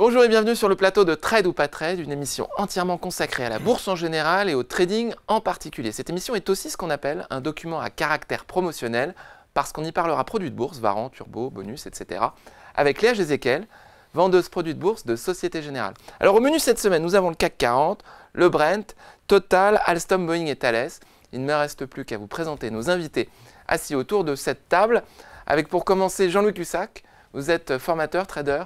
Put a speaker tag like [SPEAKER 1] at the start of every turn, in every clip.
[SPEAKER 1] Bonjour et bienvenue sur le plateau de Trade ou pas Trade, une émission entièrement consacrée à la bourse en général et au trading en particulier. Cette émission est aussi ce qu'on appelle un document à caractère promotionnel parce qu'on y parlera produits de bourse, Varan, Turbo, Bonus, etc. avec Léa Jézéquel, vendeuse produits de bourse de Société Générale. Alors au menu cette semaine, nous avons le CAC 40, le Brent, Total, Alstom, Boeing et Thales. Il ne me reste plus qu'à vous présenter nos invités assis autour de cette table avec pour commencer Jean-Louis Cussac. Vous êtes formateur, trader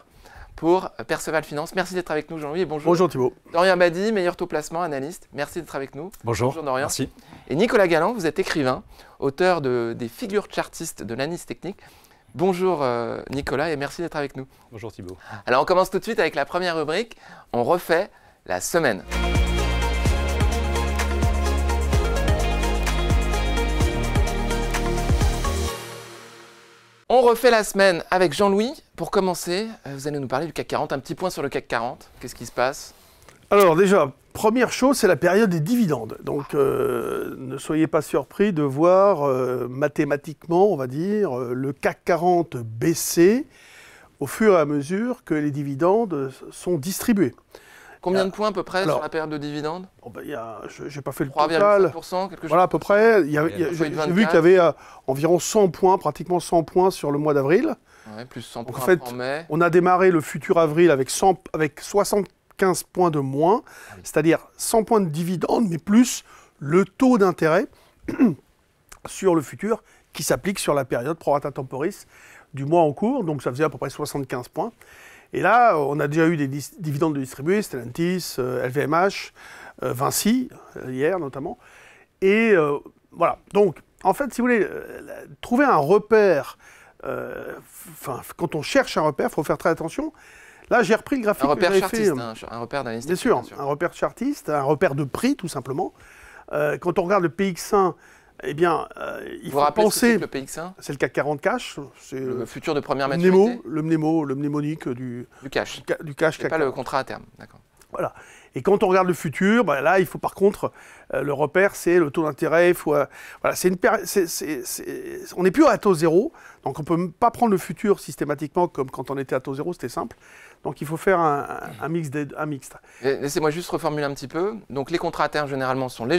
[SPEAKER 1] pour Perceval Finance. Merci d'être avec nous, Jean-Louis, et bonjour.
[SPEAKER 2] Bonjour Thibault.
[SPEAKER 1] Dorian Badi, meilleur taux placement, analyste. Merci d'être avec nous.
[SPEAKER 3] Bonjour.
[SPEAKER 1] Bonjour Dorian.
[SPEAKER 3] Merci.
[SPEAKER 1] Et Nicolas Galland, vous êtes écrivain, auteur des figures chartistes de l'analyse technique. Bonjour Nicolas et merci d'être avec nous.
[SPEAKER 3] Bonjour Thibault.
[SPEAKER 1] Alors on commence tout de suite avec la première rubrique. On refait la semaine. On refait la semaine avec Jean-Louis. Pour commencer, vous allez nous parler du CAC 40. Un petit point sur le CAC 40. Qu'est-ce qui se passe?
[SPEAKER 2] Alors déjà, première chose, c'est la période des dividendes. Donc ne soyez pas surpris de voir mathématiquement, on va dire, le CAC 40 baisser au fur et à mesure que les dividendes sont distribués.
[SPEAKER 1] Combien de points à peu près
[SPEAKER 2] alors,
[SPEAKER 1] sur la période de dividendes?
[SPEAKER 2] Je n'ai pas fait le total.
[SPEAKER 1] 3,5%, quelque chose.
[SPEAKER 2] Voilà, à peu près. J'ai vu qu'il y avait environ 100 points, pratiquement 100 points sur le mois d'avril.
[SPEAKER 1] Ouais, plus 100 points
[SPEAKER 2] en fait,
[SPEAKER 1] en mai.
[SPEAKER 2] On a démarré le futur avril avec 75 points de moins, c'est-à-dire 100 points de dividendes, mais plus le taux d'intérêt sur le futur qui s'applique sur la période pro rata temporis du mois en cours. Donc ça faisait à peu près 75 points. Et là, on a déjà eu des dividendes distribués, Stellantis, LVMH, Vinci, hier notamment. Et voilà. Donc, en fait, si vous voulez, trouver un repère, quand on cherche un repère, il faut faire très attention. Là, j'ai repris le graphique
[SPEAKER 1] que j'avais fait.
[SPEAKER 2] Un repère chartiste,
[SPEAKER 1] un repère d'analyse.
[SPEAKER 2] Bien sûr, un repère chartiste, un repère de prix, tout simplement. Quand on regarde le PX1, eh bien, il faut penser.
[SPEAKER 1] Le PX1,
[SPEAKER 2] c'est le CAC 40 cash. C'est
[SPEAKER 1] le futur de première maturité.
[SPEAKER 2] Le mnémonique du
[SPEAKER 1] cash.
[SPEAKER 2] Du cash
[SPEAKER 1] CAC 40. Pas le contrat à terme, d'accord.
[SPEAKER 2] Voilà. Et quand on regarde le futur, bah là, il faut par contre, le repère, c'est le taux d'intérêt. Voilà, on n'est plus à taux zéro, donc on ne peut pas prendre le futur systématiquement comme quand on était à taux zéro, c'était simple. Donc il faut faire un mixte.
[SPEAKER 1] Laissez-moi juste reformuler un petit peu. Donc les contrats à terme, généralement, sont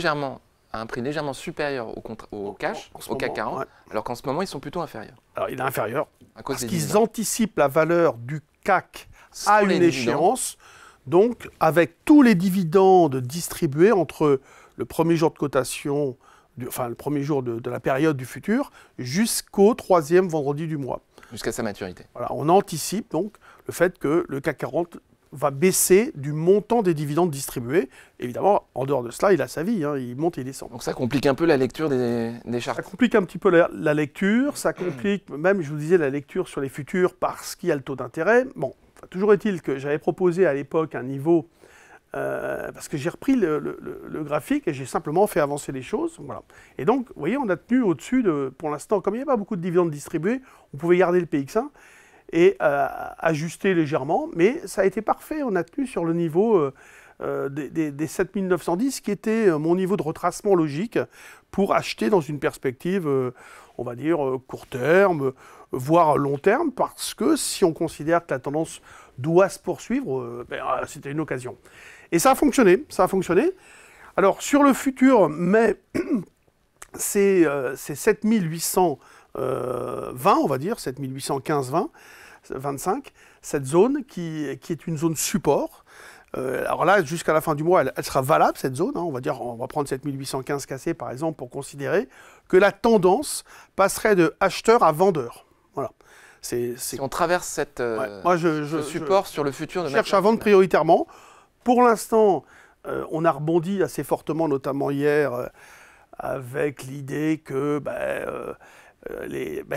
[SPEAKER 1] à un prix légèrement supérieur au cash, au CAC 40, ouais. Alors qu'en ce moment, ils sont plutôt inférieurs.
[SPEAKER 2] Alors il est inférieur, parce qu'ils
[SPEAKER 1] dividendes.
[SPEAKER 2] Anticipent la valeur du CAC à une échéance. Donc, avec tous les dividendes distribués entre le premier jour de cotation, le premier jour de la période du futur, jusqu'au 3e vendredi du mois.
[SPEAKER 1] Jusqu'à sa maturité.
[SPEAKER 2] Voilà, on anticipe donc le fait que le CAC 40 va baisser du montant des dividendes distribués. Évidemment, en dehors de cela, il a sa vie, hein, il monte et il descend.
[SPEAKER 1] Donc ça complique un peu la lecture des chartes.
[SPEAKER 2] Ça complique un petit peu la lecture, ça complique même, je vous disais, la lecture sur les futurs parce qu'il y a le taux d'intérêt. Bon. Toujours est-il que j'avais proposé à l'époque un niveau, parce que j'ai repris le graphique et j'ai simplement fait avancer les choses. Voilà. Et donc, vous voyez, on a tenu au-dessus pour l'instant, comme il n'y avait pas beaucoup de dividendes distribués, on pouvait garder le PX1 et ajuster légèrement, mais ça a été parfait, on a tenu sur le niveau des 7910, qui était mon niveau de retracement logique pour acheter dans une perspective, on va dire, court terme, voire long terme, parce que si on considère que la tendance doit se poursuivre, c'était une occasion. Et ça a fonctionné, Alors, sur le futur, mais c'est 7820, on va dire, 7815-20, 25, cette zone qui est une zone support. Alors là, jusqu'à la fin du mois, elle sera valable, cette zone. Hein, on va prendre 7815 cassé, par exemple, pour considérer que la tendance passerait de acheteur à vendeur. Voilà.
[SPEAKER 1] Si on traverse ce support sur le futur...
[SPEAKER 2] Je cherche à vendre prioritairement. Pour l'instant, on a rebondi assez fortement, notamment hier, avec l'idée que...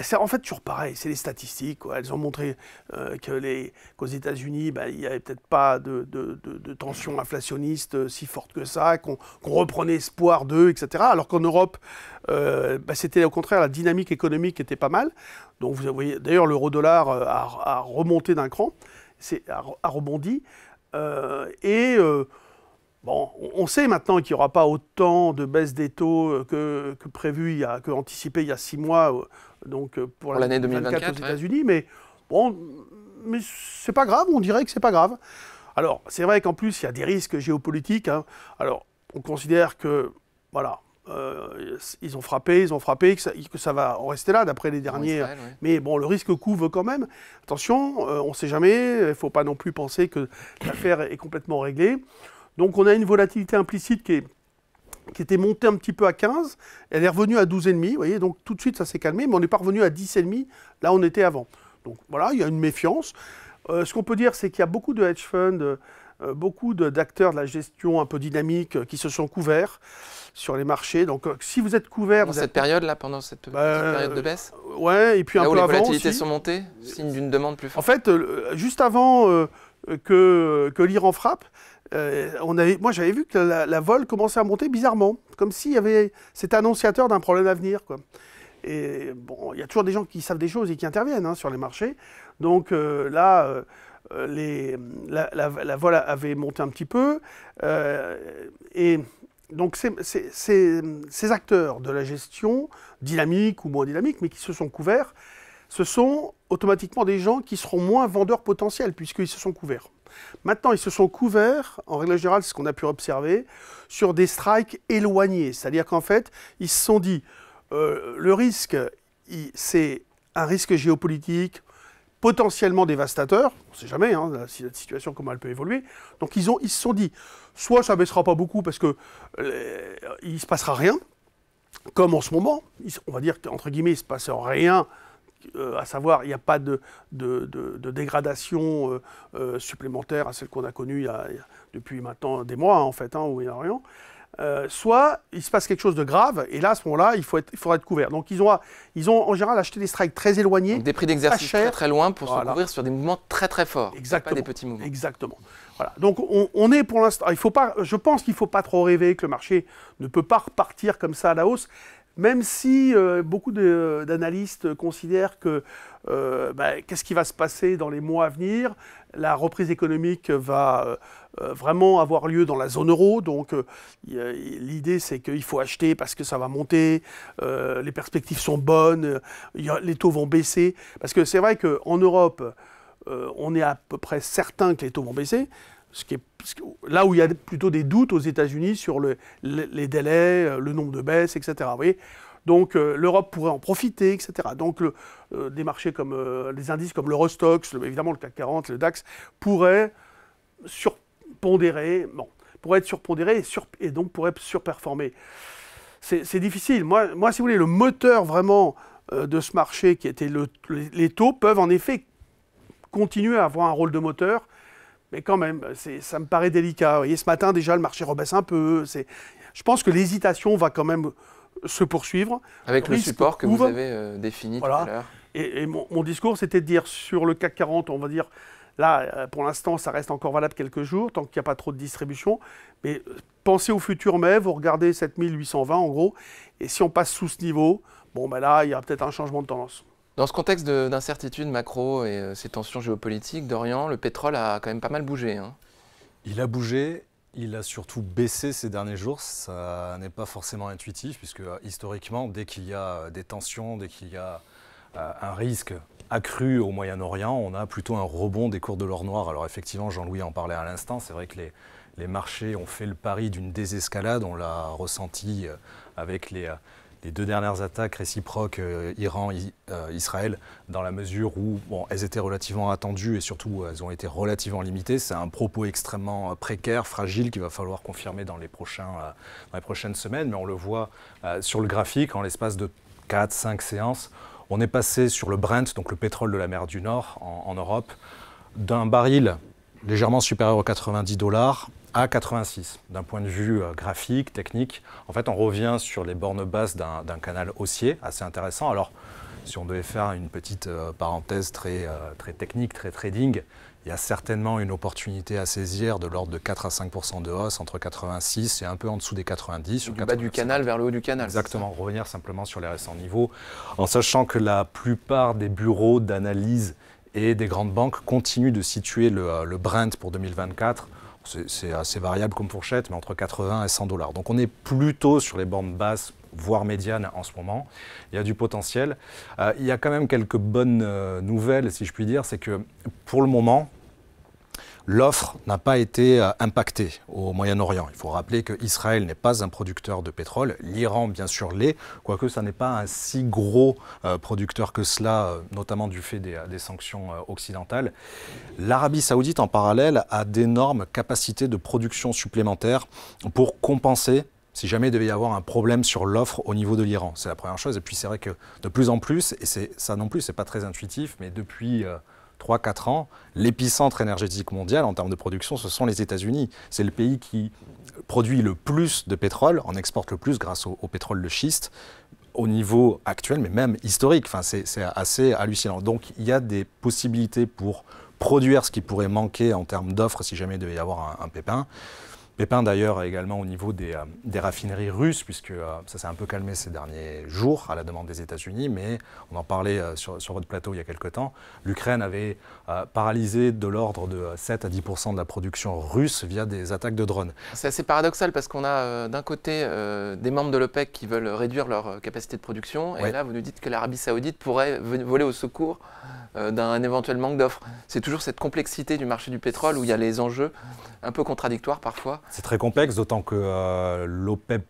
[SPEAKER 2] c'est en fait toujours pareil, c'est les statistiques, quoi. Elles ont montré qu'aux États-Unis, il n'y avait peut-être pas de tension inflationniste si forte que ça, qu'on reprenait espoir d'eux, etc. Alors qu'en Europe, c'était au contraire la dynamique économique qui était pas mal. Donc vous voyez, d'ailleurs, l'euro-dollar a remonté d'un cran, a rebondi. Bon, on sait maintenant qu'il n'y aura pas autant de baisse des taux que prévu, que anticipé il y a 6 mois, donc pour l'année 2024 aux États-Unis, mais bon, mais c'est pas grave, on dirait que c'est pas grave. Alors, c'est vrai qu'en plus, il y a des risques géopolitiques. Hein. Alors, on considère que, voilà, ils ont frappé, que ça va en rester là, d'après les derniers.
[SPEAKER 1] Israël, oui.
[SPEAKER 2] Mais bon, le risque couve quand même. Attention, on ne sait jamais, il ne faut pas non plus penser que l'affaire est complètement réglée. Donc, on a une volatilité implicite qui était montée un petit peu à 15, elle est revenue à 12,5, vous voyez, donc tout de suite, ça s'est calmé, mais on n'est pas revenu à 10,5, là, on était avant. Donc, voilà, il y a une méfiance. Ce qu'on peut dire, c'est qu'il y a beaucoup de hedge funds, beaucoup d'acteurs de la gestion un peu dynamique qui se sont couverts sur les marchés. Donc, si vous êtes couvert...
[SPEAKER 1] Dans cette période-là, pendant cette petite période de baisse?
[SPEAKER 2] Ouais, et puis un peu avant aussi.
[SPEAKER 1] Là où les volatilités sont montées, signe d'une demande plus forte.
[SPEAKER 2] En fait, juste avant que l'Iran frappe, moi j'avais vu que la vol commençait à monter bizarrement, comme s'il y avait... C'était annonciateur d'un problème à venir, quoi. Et bon, il y a toujours des gens qui savent des choses et qui interviennent hein, sur les marchés. Donc là, la vol avait monté un petit peu. Et donc ces acteurs de la gestion, dynamiques ou moins dynamiques, mais qui se sont couverts, ce sont automatiquement des gens qui seront moins vendeurs potentiels, puisqu'ils se sont couverts. Maintenant, ils se sont couverts, en règle générale, c'est ce qu'on a pu observer, sur des strikes éloignés. C'est-à-dire qu'en fait, ils se sont dit... le risque, c'est un risque géopolitique potentiellement dévastateur. On ne sait jamais hein, la situation, comment elle peut évoluer. Donc ils se sont dit, soit ça ne baissera pas beaucoup parce qu'il ne se passera rien, comme en ce moment. On va dire qu'entre guillemets, il ne se passe rien, à savoir, il n'y a pas de dégradation supplémentaire à celle qu'on a connue depuis maintenant des mois, en fait, hein, où il n'y a rien. Soit il se passe quelque chose de grave, et là, à ce moment-là, il faudra être couvert. Donc, ils ont en général acheté des strikes très éloignés. Donc,
[SPEAKER 1] des prix d'exercice très très loin pour se couvrir sur des mouvements très très forts.
[SPEAKER 2] Exactement.
[SPEAKER 1] Pas des petits mouvements.
[SPEAKER 2] Exactement. Voilà. Donc, on est pour l'instant. Je pense qu'il ne faut pas trop rêver que le marché ne peut pas repartir comme ça à la hausse. Même si beaucoup d'analystes considèrent que qu'est-ce qui va se passer dans les mois à venir, la reprise économique va vraiment avoir lieu dans la zone euro. Donc l'idée c'est qu'il faut acheter parce que ça va monter, les perspectives sont bonnes, les taux vont baisser. Parce que c'est vrai qu'en Europe, on est à peu près certain que les taux vont baisser. Là où il y a plutôt des doutes aux États-Unis sur les délais, le nombre de baisses, etc. Vous voyez, donc l'Europe pourrait en profiter, etc. Donc des marchés comme des indices comme l'Eurostoxx, évidemment le CAC 40, le DAX, pourraient surpondérer, et donc pourraient surperformer. C'est difficile. Moi, si vous voulez, le moteur vraiment de ce marché qui était les taux peuvent en effet continuer à avoir un rôle de moteur. Mais quand même, ça me paraît délicat. Vous voyez, ce matin, déjà, le marché rebaisse un peu. Je pense que l'hésitation va quand même se poursuivre.
[SPEAKER 1] Avec le support que vous avez défini tout à l'heure.
[SPEAKER 2] Et mon discours, c'était de dire, sur le CAC 40, on va dire, là, pour l'instant, ça reste encore valable quelques jours, tant qu'il n'y a pas trop de distribution. Mais pensez au futur mai, vous regardez 7820 en gros, et si on passe sous ce niveau, bon, ben là, il y a peut-être un changement de tendance.
[SPEAKER 1] Dans ce contexte d'incertitude macro et ces tensions géopolitiques, Dorian, le pétrole a quand même pas mal bougé. Hein.
[SPEAKER 3] Il a bougé, il a surtout baissé ces derniers jours. Ça n'est pas forcément intuitif, puisque historiquement, dès qu'il y a des tensions, dès qu'il y a un risque accru au Moyen-Orient, on a plutôt un rebond des cours de l'or noir. Alors effectivement, Jean-Louis en parlait à l'instant, c'est vrai que les marchés ont fait le pari d'une désescalade, on l'a ressenti avec les deux dernières attaques réciproques Iran-Israël, dans la mesure où elles étaient relativement attendues et surtout elles ont été relativement limitées. C'est un propos extrêmement précaire, fragile, qu'il va falloir confirmer dans les prochaines semaines. Mais on le voit sur le graphique, en l'espace de 4-5 séances, on est passé sur le Brent, donc le pétrole de la mer du Nord en Europe, d'un baril légèrement supérieur aux $90 à 86. D'un point de vue graphique, technique, en fait, on revient sur les bornes basses d'un canal haussier, assez intéressant. Alors, si on devait faire une petite parenthèse très technique, très trading, il y a certainement une opportunité à saisir de l'ordre de 4 à 5% de hausse entre 86 et un peu en dessous des 90.
[SPEAKER 1] Du bas du canal vers le haut du canal.
[SPEAKER 3] Exactement, revenir simplement sur les récents niveaux, en sachant que la plupart des bureaux d'analyse et des grandes banques continuent de situer le Brent pour 2024 c'est assez variable comme fourchette, mais entre 80 et 100 $. Donc on est plutôt sur les bornes basses, voire médianes en ce moment. Il y a du potentiel. Il y a quand même quelques bonnes nouvelles, si je puis dire, c'est que pour le moment, l'offre n'a pas été impactée au Moyen-Orient. Il faut rappeler qu'Israël n'est pas un producteur de pétrole. L'Iran, bien sûr, l'est, quoique ça n'est pas un si gros producteur que cela, notamment du fait des sanctions occidentales. L'Arabie saoudite, en parallèle, a d'énormes capacités de production supplémentaires pour compenser si jamais il devait y avoir un problème sur l'offre au niveau de l'Iran. C'est la première chose. Et puis c'est vrai que de plus en plus, et ça non plus, c'est pas très intuitif, mais depuis 3-4 ans, l'épicentre énergétique mondial en termes de production, ce sont les États-Unis. C'est le pays qui produit le plus de pétrole, en exporte le plus grâce au pétrole de schiste, au niveau actuel, mais même historique. Enfin, c'est assez hallucinant. Donc il y a des possibilités pour produire ce qui pourrait manquer en termes d'offres si jamais il devait y avoir un pépin. Pépin d'ailleurs également au niveau des raffineries russes, puisque ça s'est un peu calmé ces derniers jours à la demande des États-Unis, mais on en parlait sur votre plateau il y a quelque temps. L'Ukraine avait paralysé de l'ordre de 7 à 10% de la production russe via des attaques de drones.
[SPEAKER 1] C'est assez paradoxal parce qu'on a d'un côté des membres de l'OPEC qui veulent réduire leur capacité de production, et là vous nous dites que l'Arabie saoudite pourrait voler au secours d'un éventuel manque d'offres. C'est toujours cette complexité du marché du pétrole où il y a les enjeux un peu contradictoires parfois.
[SPEAKER 3] C'est très complexe, d'autant que l'OPEP+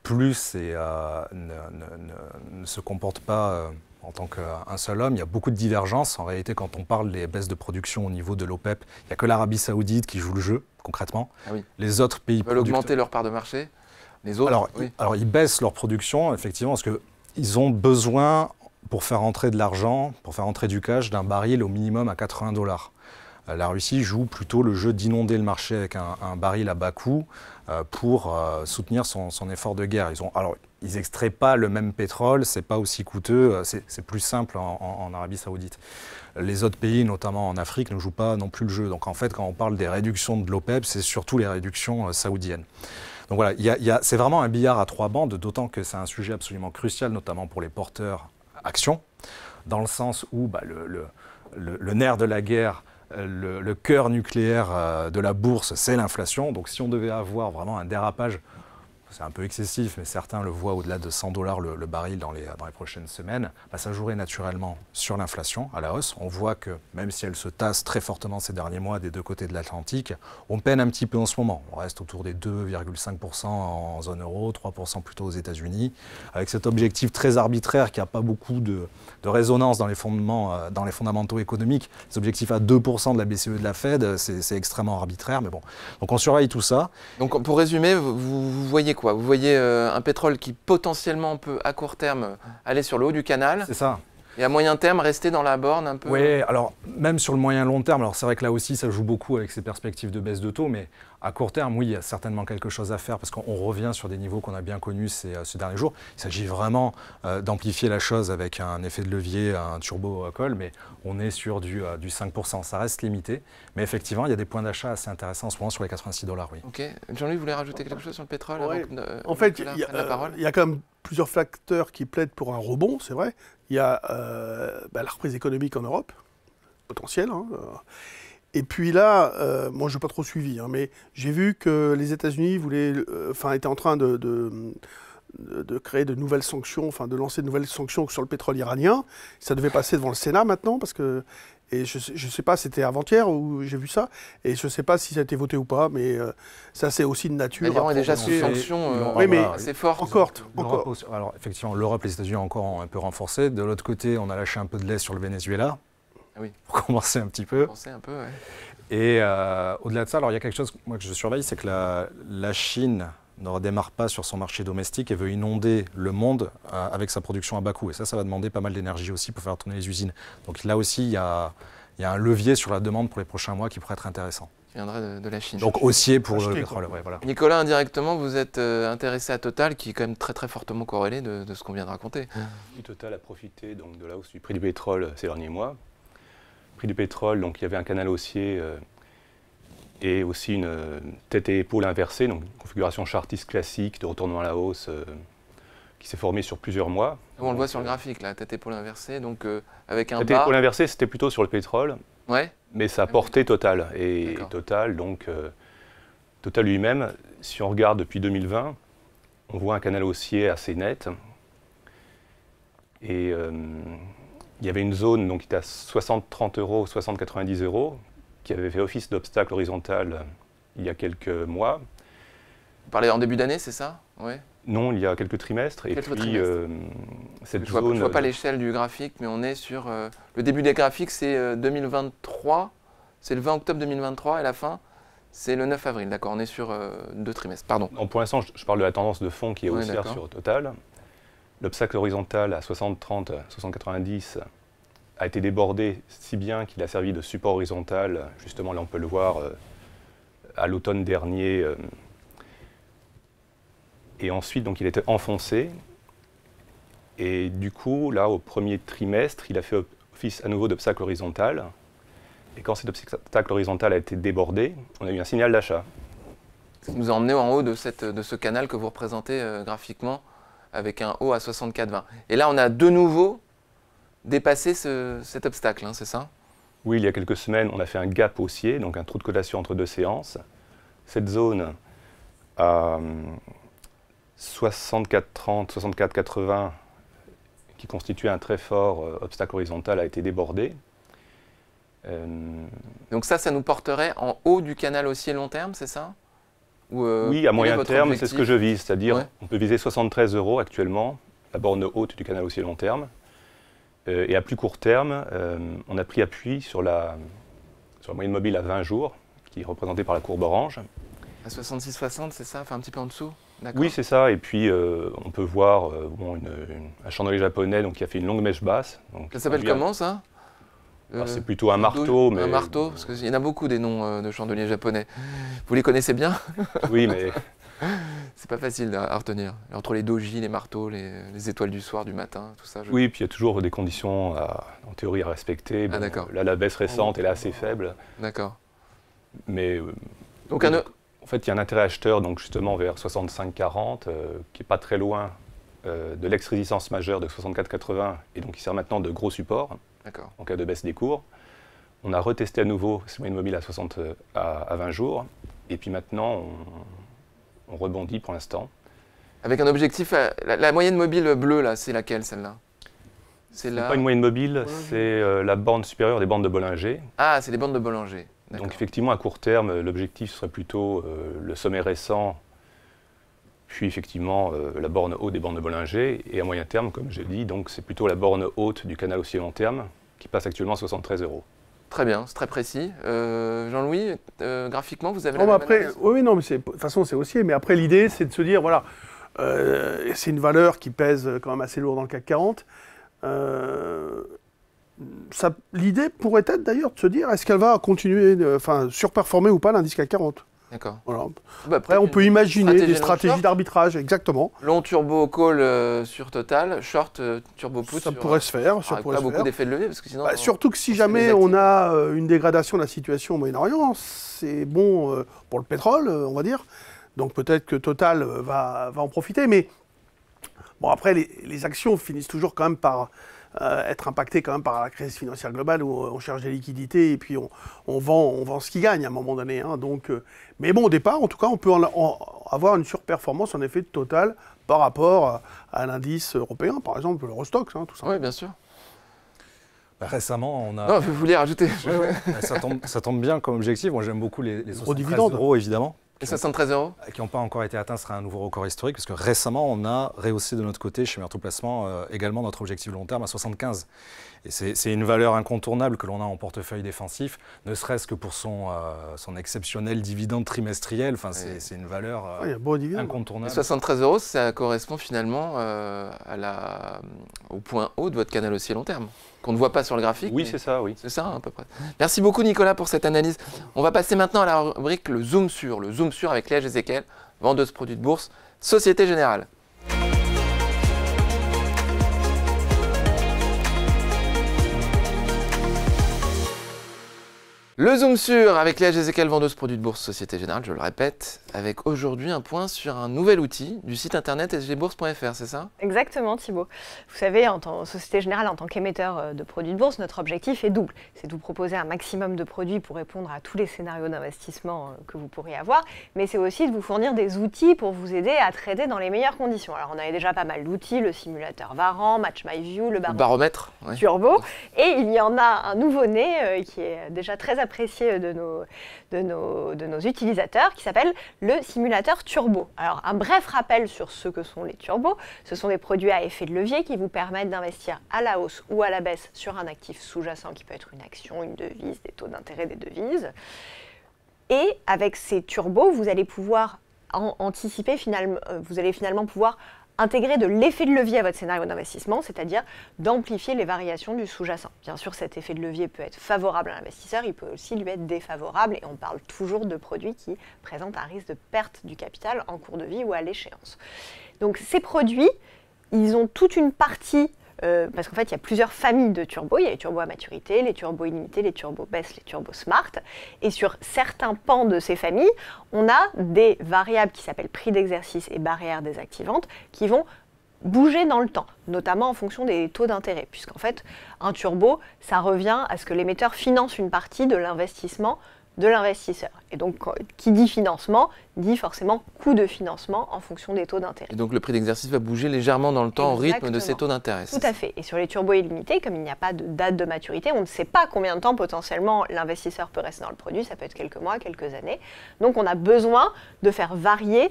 [SPEAKER 3] ne se comporte pas en tant qu'un seul homme. Il y a beaucoup de divergences. En réalité, quand on parle des baisses de production au niveau de l'OPEP, il n'y a que l'Arabie saoudite qui joue le jeu, concrètement.
[SPEAKER 1] Ah oui.
[SPEAKER 3] Les autres pays
[SPEAKER 1] Ils veulent augmenter leur part de marché. Les autres,
[SPEAKER 3] alors, ils baissent leur production, effectivement, parce qu'ils ont besoin, pour faire entrer de l'argent, pour faire entrer du cash, d'un baril au minimum à 80 $. La Russie joue plutôt le jeu d'inonder le marché avec un baril à bas coût pour soutenir son effort de guerre. Ils n'extraient pas le même pétrole, c'est pas aussi coûteux, c'est plus simple en Arabie saoudite. Les autres pays, notamment en Afrique, ne jouent pas non plus le jeu. Donc en fait, quand on parle des réductions de l'OPEP, c'est surtout les réductions saoudiennes. Donc voilà, c'est vraiment un billard à 3 bandes, d'autant que c'est un sujet absolument crucial, notamment pour les porteurs actions, dans le sens où le nerf de la guerre, le cœur nucléaire de la bourse, c'est l'inflation. Donc si on devait avoir vraiment un dérapage, c'est un peu excessif, mais certains le voient au-delà de 100 $ le baril dans les prochaines semaines, ça jouerait naturellement sur l'inflation à la hausse. On voit que même si elle se tasse très fortement ces derniers mois des deux côtés de l'Atlantique, on peine un petit peu en ce moment. On reste autour des 2,5% en zone euro, 3% plutôt aux États-Unis, avec cet objectif très arbitraire qui n'a pas beaucoup de résonance dans les fondamentaux économiques. Les objectifs à 2% de la BCE et de la Fed, c'est extrêmement arbitraire, mais bon. Donc on surveille tout ça.
[SPEAKER 1] Donc pour résumer, vous voyez quoi? Vous voyez un pétrole qui potentiellement peut à court terme aller sur le haut du canal.
[SPEAKER 3] C'est ça.
[SPEAKER 1] Et à moyen terme, rester dans la borne un peu.
[SPEAKER 3] Oui, alors même sur le moyen long terme, alors c'est vrai que là aussi ça joue beaucoup avec ces perspectives de baisse de taux, mais à court terme, oui, il y a certainement quelque chose à faire parce qu'on revient sur des niveaux qu'on a bien connus ces derniers jours. Il s'agit vraiment d'amplifier la chose avec un effet de levier, un turbo call, mais on est sur du 5%. Ça reste limité, mais effectivement, il y a des points d'achat assez intéressants en ce moment sur les 86 $. Oui.
[SPEAKER 1] Ok. Jean-Louis, vous voulez rajouter quelque chose sur le pétrole
[SPEAKER 2] En fait, il y a quand même plusieurs facteurs qui plaident pour un rebond, c'est vrai. Il y a la reprise économique en Europe, potentielle. Et puis là, moi je n'ai pas trop suivi, mais j'ai vu que les États-Unis étaient en train de créer de nouvelles sanctions, de lancer de nouvelles sanctions sur le pétrole iranien. Ça devait passer devant le Sénat maintenant, parce que, et je ne sais pas, c'était avant-hier où j'ai vu ça, et je ne sais pas si ça a été voté ou pas, mais ça c'est aussi de nature.
[SPEAKER 1] L'Iran est déjà sous sanctions assez fortes.
[SPEAKER 2] Encore.
[SPEAKER 3] Alors effectivement, l'Europe et les États-Unis ont encore un peu renforcé. De l'autre côté, on a lâché un peu de lait sur le Venezuela.
[SPEAKER 1] Oui.
[SPEAKER 3] Pour commencer un petit peu.
[SPEAKER 1] Ouais.
[SPEAKER 3] Et au-delà de ça, alors il y a quelque chose moi, que je surveille, c'est que la Chine ne redémarre pas sur son marché domestique et veut inonder le monde avec sa production à bas coût. Et ça va demander pas mal d'énergie aussi pour faire tourner les usines. Donc là aussi, il y a un levier sur la demande pour les prochains mois qui pourrait être intéressant.
[SPEAKER 1] Qui viendrait de la Chine.
[SPEAKER 3] Donc haussier pour le pétrole. Ouais, voilà.
[SPEAKER 1] Nicolas, indirectement, vous êtes intéressé à Total, qui est quand même très très fortement corrélé de ce qu'on vient de raconter.
[SPEAKER 4] Total a profité donc, de la hausse du prix du pétrole ces derniers mois. Le prix du pétrole, donc il y avait un canal haussier et aussi une tête et épaule inversée, donc une configuration chartiste classique de retournement à la hausse qui s'est formée sur plusieurs mois.
[SPEAKER 1] On le voit sur le graphique, là, tête et épaule inversée, donc avec un
[SPEAKER 4] tête
[SPEAKER 1] bas.
[SPEAKER 4] et épaule inversée, c'était plutôt sur le pétrole,
[SPEAKER 1] ouais.
[SPEAKER 4] mais ça portait Total. Et Total, donc, Total lui-même, si on regarde depuis 2020, on voit un canal haussier assez net. Et il y avait une zone donc, qui était à 60-30 euros, 60-90 euros, qui avait fait office d'obstacle horizontal il y a quelques mois.
[SPEAKER 1] Vous parlez en début d'année, c'est ça? Oui.
[SPEAKER 4] Non, il y a quelques trimestres. Et
[SPEAKER 1] Quelques
[SPEAKER 4] puis,
[SPEAKER 1] trimestres.
[SPEAKER 4] cette
[SPEAKER 1] Je
[SPEAKER 4] zone...
[SPEAKER 1] ne vois pas l'échelle du graphique, mais on est sur... le début des graphiques, c'est 2023, c'est le 20 octobre 2023, et la fin, c'est le 9 avril. D'accord, on est sur 2 trimestres. Pardon.
[SPEAKER 4] Non, pour l'instant, je parle de la tendance de fond qui est
[SPEAKER 1] Oui,
[SPEAKER 4] haussière
[SPEAKER 1] d'accord.
[SPEAKER 4] sur Total. L'obstacle horizontal à 60-30, 60-90 a été débordé si bien qu'il a servi de support horizontal. Justement, là, on peut le voir à l'automne dernier. Et ensuite, donc, il était enfoncé. Et du coup, là, au premier trimestre, il a fait office à nouveau d'obstacle horizontal. Et quand cet obstacle horizontal a été débordé, on a eu un signal d'achat.
[SPEAKER 1] Ce qui nous a emmené en haut de ce canal que vous représentez graphiquement, avec un haut à 64,20. Et là, on a de nouveau dépassé cet obstacle, hein, c'est ça?
[SPEAKER 4] Oui, il y a quelques semaines, on a fait un gap haussier, donc un trou de cotation entre 2 séances. Cette zone à 64,30, 64,80, qui constituait un très fort obstacle horizontal, a été débordée.
[SPEAKER 1] Donc ça nous porterait en haut du canal haussier long terme, c'est ça? Ou,
[SPEAKER 4] oui,
[SPEAKER 1] quel est
[SPEAKER 4] à moyen
[SPEAKER 1] votre
[SPEAKER 4] terme, c'est ce
[SPEAKER 1] objectif?
[SPEAKER 4] que je vise, c'est-à-dire
[SPEAKER 1] Ouais.
[SPEAKER 4] on peut viser 73 euros actuellement, la borne haute du canal haussier long terme. Et à plus court terme, on a pris appui sur la moyenne mobile à 20 jours, qui est représentée par la courbe orange.
[SPEAKER 1] À 66,60, c'est ça? Enfin, un petit peu en dessous? D'accord.
[SPEAKER 4] Oui, c'est ça. Et puis, on peut voir un chandelier japonais donc, qui a fait une longue mèche basse. Donc,
[SPEAKER 1] Ça s'appelle comment, ça?
[SPEAKER 4] C'est plutôt un marteau. Mais...
[SPEAKER 1] Un marteau, parce qu'il y en a beaucoup des noms de chandeliers japonais. Vous les connaissez bien?
[SPEAKER 4] Oui, mais...
[SPEAKER 1] C'est pas facile à retenir. Entre les doji, les marteaux, les étoiles du soir, du matin, tout ça.
[SPEAKER 4] Oui, puis il y a toujours des conditions, en théorie, à respecter. Bon,
[SPEAKER 1] d'accord.
[SPEAKER 4] Là, la baisse récente, elle est assez faible.
[SPEAKER 1] D'accord.
[SPEAKER 4] Mais...
[SPEAKER 1] Donc,
[SPEAKER 4] en fait, il y a un intérêt acheteur, donc justement vers 65,40, qui n'est pas très loin de l'ex-résistance majeure de 64,80, et donc qui sert maintenant de gros support en cas de baisse des cours. On a retesté à nouveau ces moyennes mobiles à 20 jours, et puis maintenant, on rebondit pour l'instant.
[SPEAKER 1] avec un objectif, la moyenne mobile bleue, là, c'est laquelle, celle-là?
[SPEAKER 4] C'est pas une moyenne mobile, c'est la borne supérieure des bornes de Bollinger.
[SPEAKER 1] Ah, c'est les bandes de Bollinger.
[SPEAKER 4] Donc effectivement, à court terme, l'objectif serait plutôt le sommet récent, puis effectivement la borne haute des bornes de Bollinger. Et à moyen terme, comme j'ai dit, donc c'est plutôt la borne haute du canal haussier long terme, qui passe actuellement à 73 euros.
[SPEAKER 1] Très bien, c'est très précis. Jean-Louis, graphiquement, vous avez
[SPEAKER 2] Non,
[SPEAKER 1] la
[SPEAKER 2] mais
[SPEAKER 1] même
[SPEAKER 2] après,
[SPEAKER 1] analyse?
[SPEAKER 2] oui, non, mais de toute façon, c'est haussier. Mais après, l'idée, c'est de se dire, voilà, c'est une valeur qui pèse quand même assez lourd dans le CAC 40. L'idée pourrait être d'ailleurs de se dire, est-ce qu'elle va continuer, surperformer ou pas l'indice CAC 40?
[SPEAKER 1] D'accord.
[SPEAKER 2] Voilà.
[SPEAKER 1] Bah,
[SPEAKER 2] Après, on peut imaginer des stratégies
[SPEAKER 1] long-short.
[SPEAKER 2] d'arbitrage, exactement.
[SPEAKER 1] Long turbo call sur Total, short turbo put
[SPEAKER 2] Ça
[SPEAKER 1] sur...
[SPEAKER 2] pourrait se faire. Ça
[SPEAKER 1] avec
[SPEAKER 2] pourrait
[SPEAKER 1] pas
[SPEAKER 2] se
[SPEAKER 1] beaucoup
[SPEAKER 2] faire.
[SPEAKER 1] d'effets de levier, parce que sinon...
[SPEAKER 2] Surtout que si
[SPEAKER 1] on se
[SPEAKER 2] jamais
[SPEAKER 1] désactive.
[SPEAKER 2] on a une dégradation de la situation au Moyen-Orient, c'est bon pour le pétrole, on va dire. Donc peut-être que Total va en profiter. Mais bon, après, les actions finissent toujours quand même par être impactées quand même par la crise financière globale où on cherche des liquidités et puis on vend ce qui gagne à un moment donné. Hein. Donc, mais bon, au départ, en tout cas, on peut avoir une surperformance en effet de Total par rapport à l'indice européen, par exemple l'Eurostoxx, hein, tout ça.
[SPEAKER 1] Oui, bien sûr.
[SPEAKER 3] Récemment, on a...
[SPEAKER 1] Non, vous vouliez rajouter.
[SPEAKER 3] Ça tombe bien comme objectif. Moi, j'aime beaucoup les 73
[SPEAKER 2] dividendes.
[SPEAKER 3] euros, évidemment,
[SPEAKER 1] Et 73 euros?
[SPEAKER 3] qui n'ont pas encore été atteints, sera un nouveau record historique, parce que récemment, on a rehaussé de notre côté, chez Merto Placement, également notre objectif long terme à 75. Et c'est une valeur incontournable que l'on a en portefeuille défensif, ne serait-ce que pour son exceptionnel dividende trimestriel. Enfin, c'est une valeur
[SPEAKER 2] Il y a beau dividende.
[SPEAKER 1] Et
[SPEAKER 3] incontournable.
[SPEAKER 1] 73 euros, ça correspond finalement au point haut de votre canal haussier long terme, qu'on ne voit pas sur le graphique.
[SPEAKER 4] Oui,
[SPEAKER 1] mais
[SPEAKER 4] c'est ça, oui.
[SPEAKER 1] c'est ça, à peu près. Merci beaucoup, Nicolas, pour cette analyse. On va passer maintenant à la rubrique Le Zoom Sur. Le Zoom Sur avec Léa Jézéquel, vendeuse produits de bourse, Société Générale. Le Zoom sur avec Léa Jézéquel, vendeuse produits de bourse Société Générale, je le répète, avec aujourd'hui un point sur un nouvel outil du site internet sgbourse.fr, c'est ça?
[SPEAKER 5] Exactement Thibaut. Vous savez, en tant Société Générale, en tant qu'émetteur de produits de bourse, notre objectif est double. C'est de vous proposer un maximum de produits pour répondre à tous les scénarios d'investissement que vous pourriez avoir, mais c'est aussi de vous fournir des outils pour vous aider à trader dans les meilleures conditions. Alors on avait déjà pas mal d'outils, le simulateur Varan, MatchMyView, le baromètre Turbo, et il y en a un nouveau-né qui est déjà très apprécié de nos utilisateurs, qui s'appelle le simulateur Turbo. Alors un bref rappel sur ce que sont les turbos. Ce sont des produits à effet de levier qui vous permettent d'investir à la hausse ou à la baisse sur un actif sous-jacent qui peut être une action, une devise, des taux d'intérêt des devises. Et avec ces turbos, vous allez pouvoir anticiper finalement, vous allez finalement pouvoir intégrer de l'effet de levier à votre scénario d'investissement, c'est-à-dire d'amplifier les variations du sous-jacent. Bien sûr, cet effet de levier peut être favorable à l'investisseur, il peut aussi lui être défavorable, et on parle toujours de produits qui présentent un risque de perte du capital en cours de vie ou à l'échéance. Donc ces produits, ils ont toute une partie, parce qu'en fait, il y a plusieurs familles de turbos. Il y a les turbos à maturité, les turbos illimités, les turbos baisse, les turbos smart. Et sur certains pans de ces familles, on a des variables qui s'appellent prix d'exercice et barrières désactivantes qui vont bouger dans le temps, notamment en fonction des taux d'intérêt. Puisqu'en fait, un turbo, ça revient à ce que l'émetteur finance une partie de l'investissement de l'investisseur. Et donc, qui dit financement, dit forcément coût de financement en fonction des taux d'intérêt.
[SPEAKER 1] Et donc, le prix d'exercice va bouger légèrement dans le temps. Exactement. Au rythme de ces taux d'intérêt.
[SPEAKER 5] Tout à fait. Et sur les turbos illimités, comme il n'y a pas de date de maturité, on ne sait pas combien de temps potentiellement l'investisseur peut rester dans le produit. Ça peut être quelques mois, quelques années. Donc, on a besoin de faire varier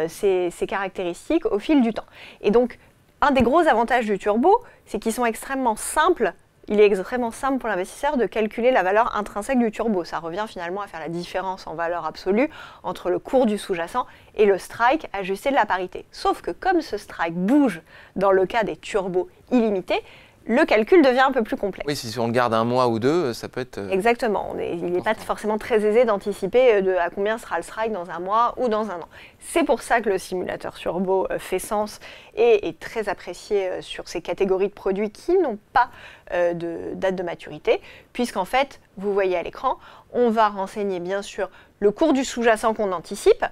[SPEAKER 5] ces caractéristiques au fil du temps. Et donc, un des gros avantages du turbo, c'est qu'ils sont extrêmement simples. Il est extrêmement simple pour l'investisseur de calculer la valeur intrinsèque du turbo. Ça revient finalement à faire la différence en valeur absolue entre le cours du sous-jacent et le strike ajusté de la parité. Sauf que comme ce strike bouge dans le cas des turbos illimités, le calcul devient un peu plus complexe.
[SPEAKER 1] Oui, si on le garde un mois ou deux, ça peut être...
[SPEAKER 5] Exactement. Il n'est pas forcément très aisé d'anticiper à combien sera le strike dans un mois ou dans un an. C'est pour ça que le simulateur turbo fait sens et est très apprécié sur ces catégories de produits qui n'ont pas de date de maturité, puisqu'en fait, vous voyez à l'écran, on va renseigner bien sûr le cours du sous-jacent qu'on anticipe,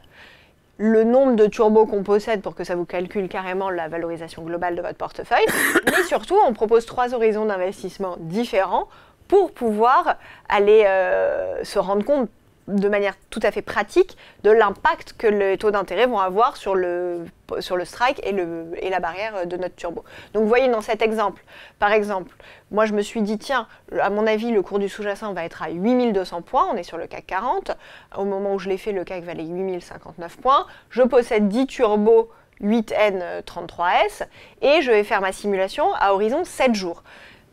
[SPEAKER 5] le nombre de turbos qu'on possède pour que ça vous calcule carrément la valorisation globale de votre portefeuille. Mais surtout, on propose 3 horizons d'investissement différents pour pouvoir aller se rendre compte de manière tout à fait pratique de l'impact que les taux d'intérêt vont avoir sur le strike et la barrière de notre turbo. Donc vous voyez dans cet exemple, par exemple, moi je me suis dit tiens, à mon avis le cours du sous-jacent va être à 8200 points, on est sur le CAC 40, au moment où je l'ai fait le CAC valait 8059 points, je possède 10 turbos 8N33S et je vais faire ma simulation à horizon 7 jours.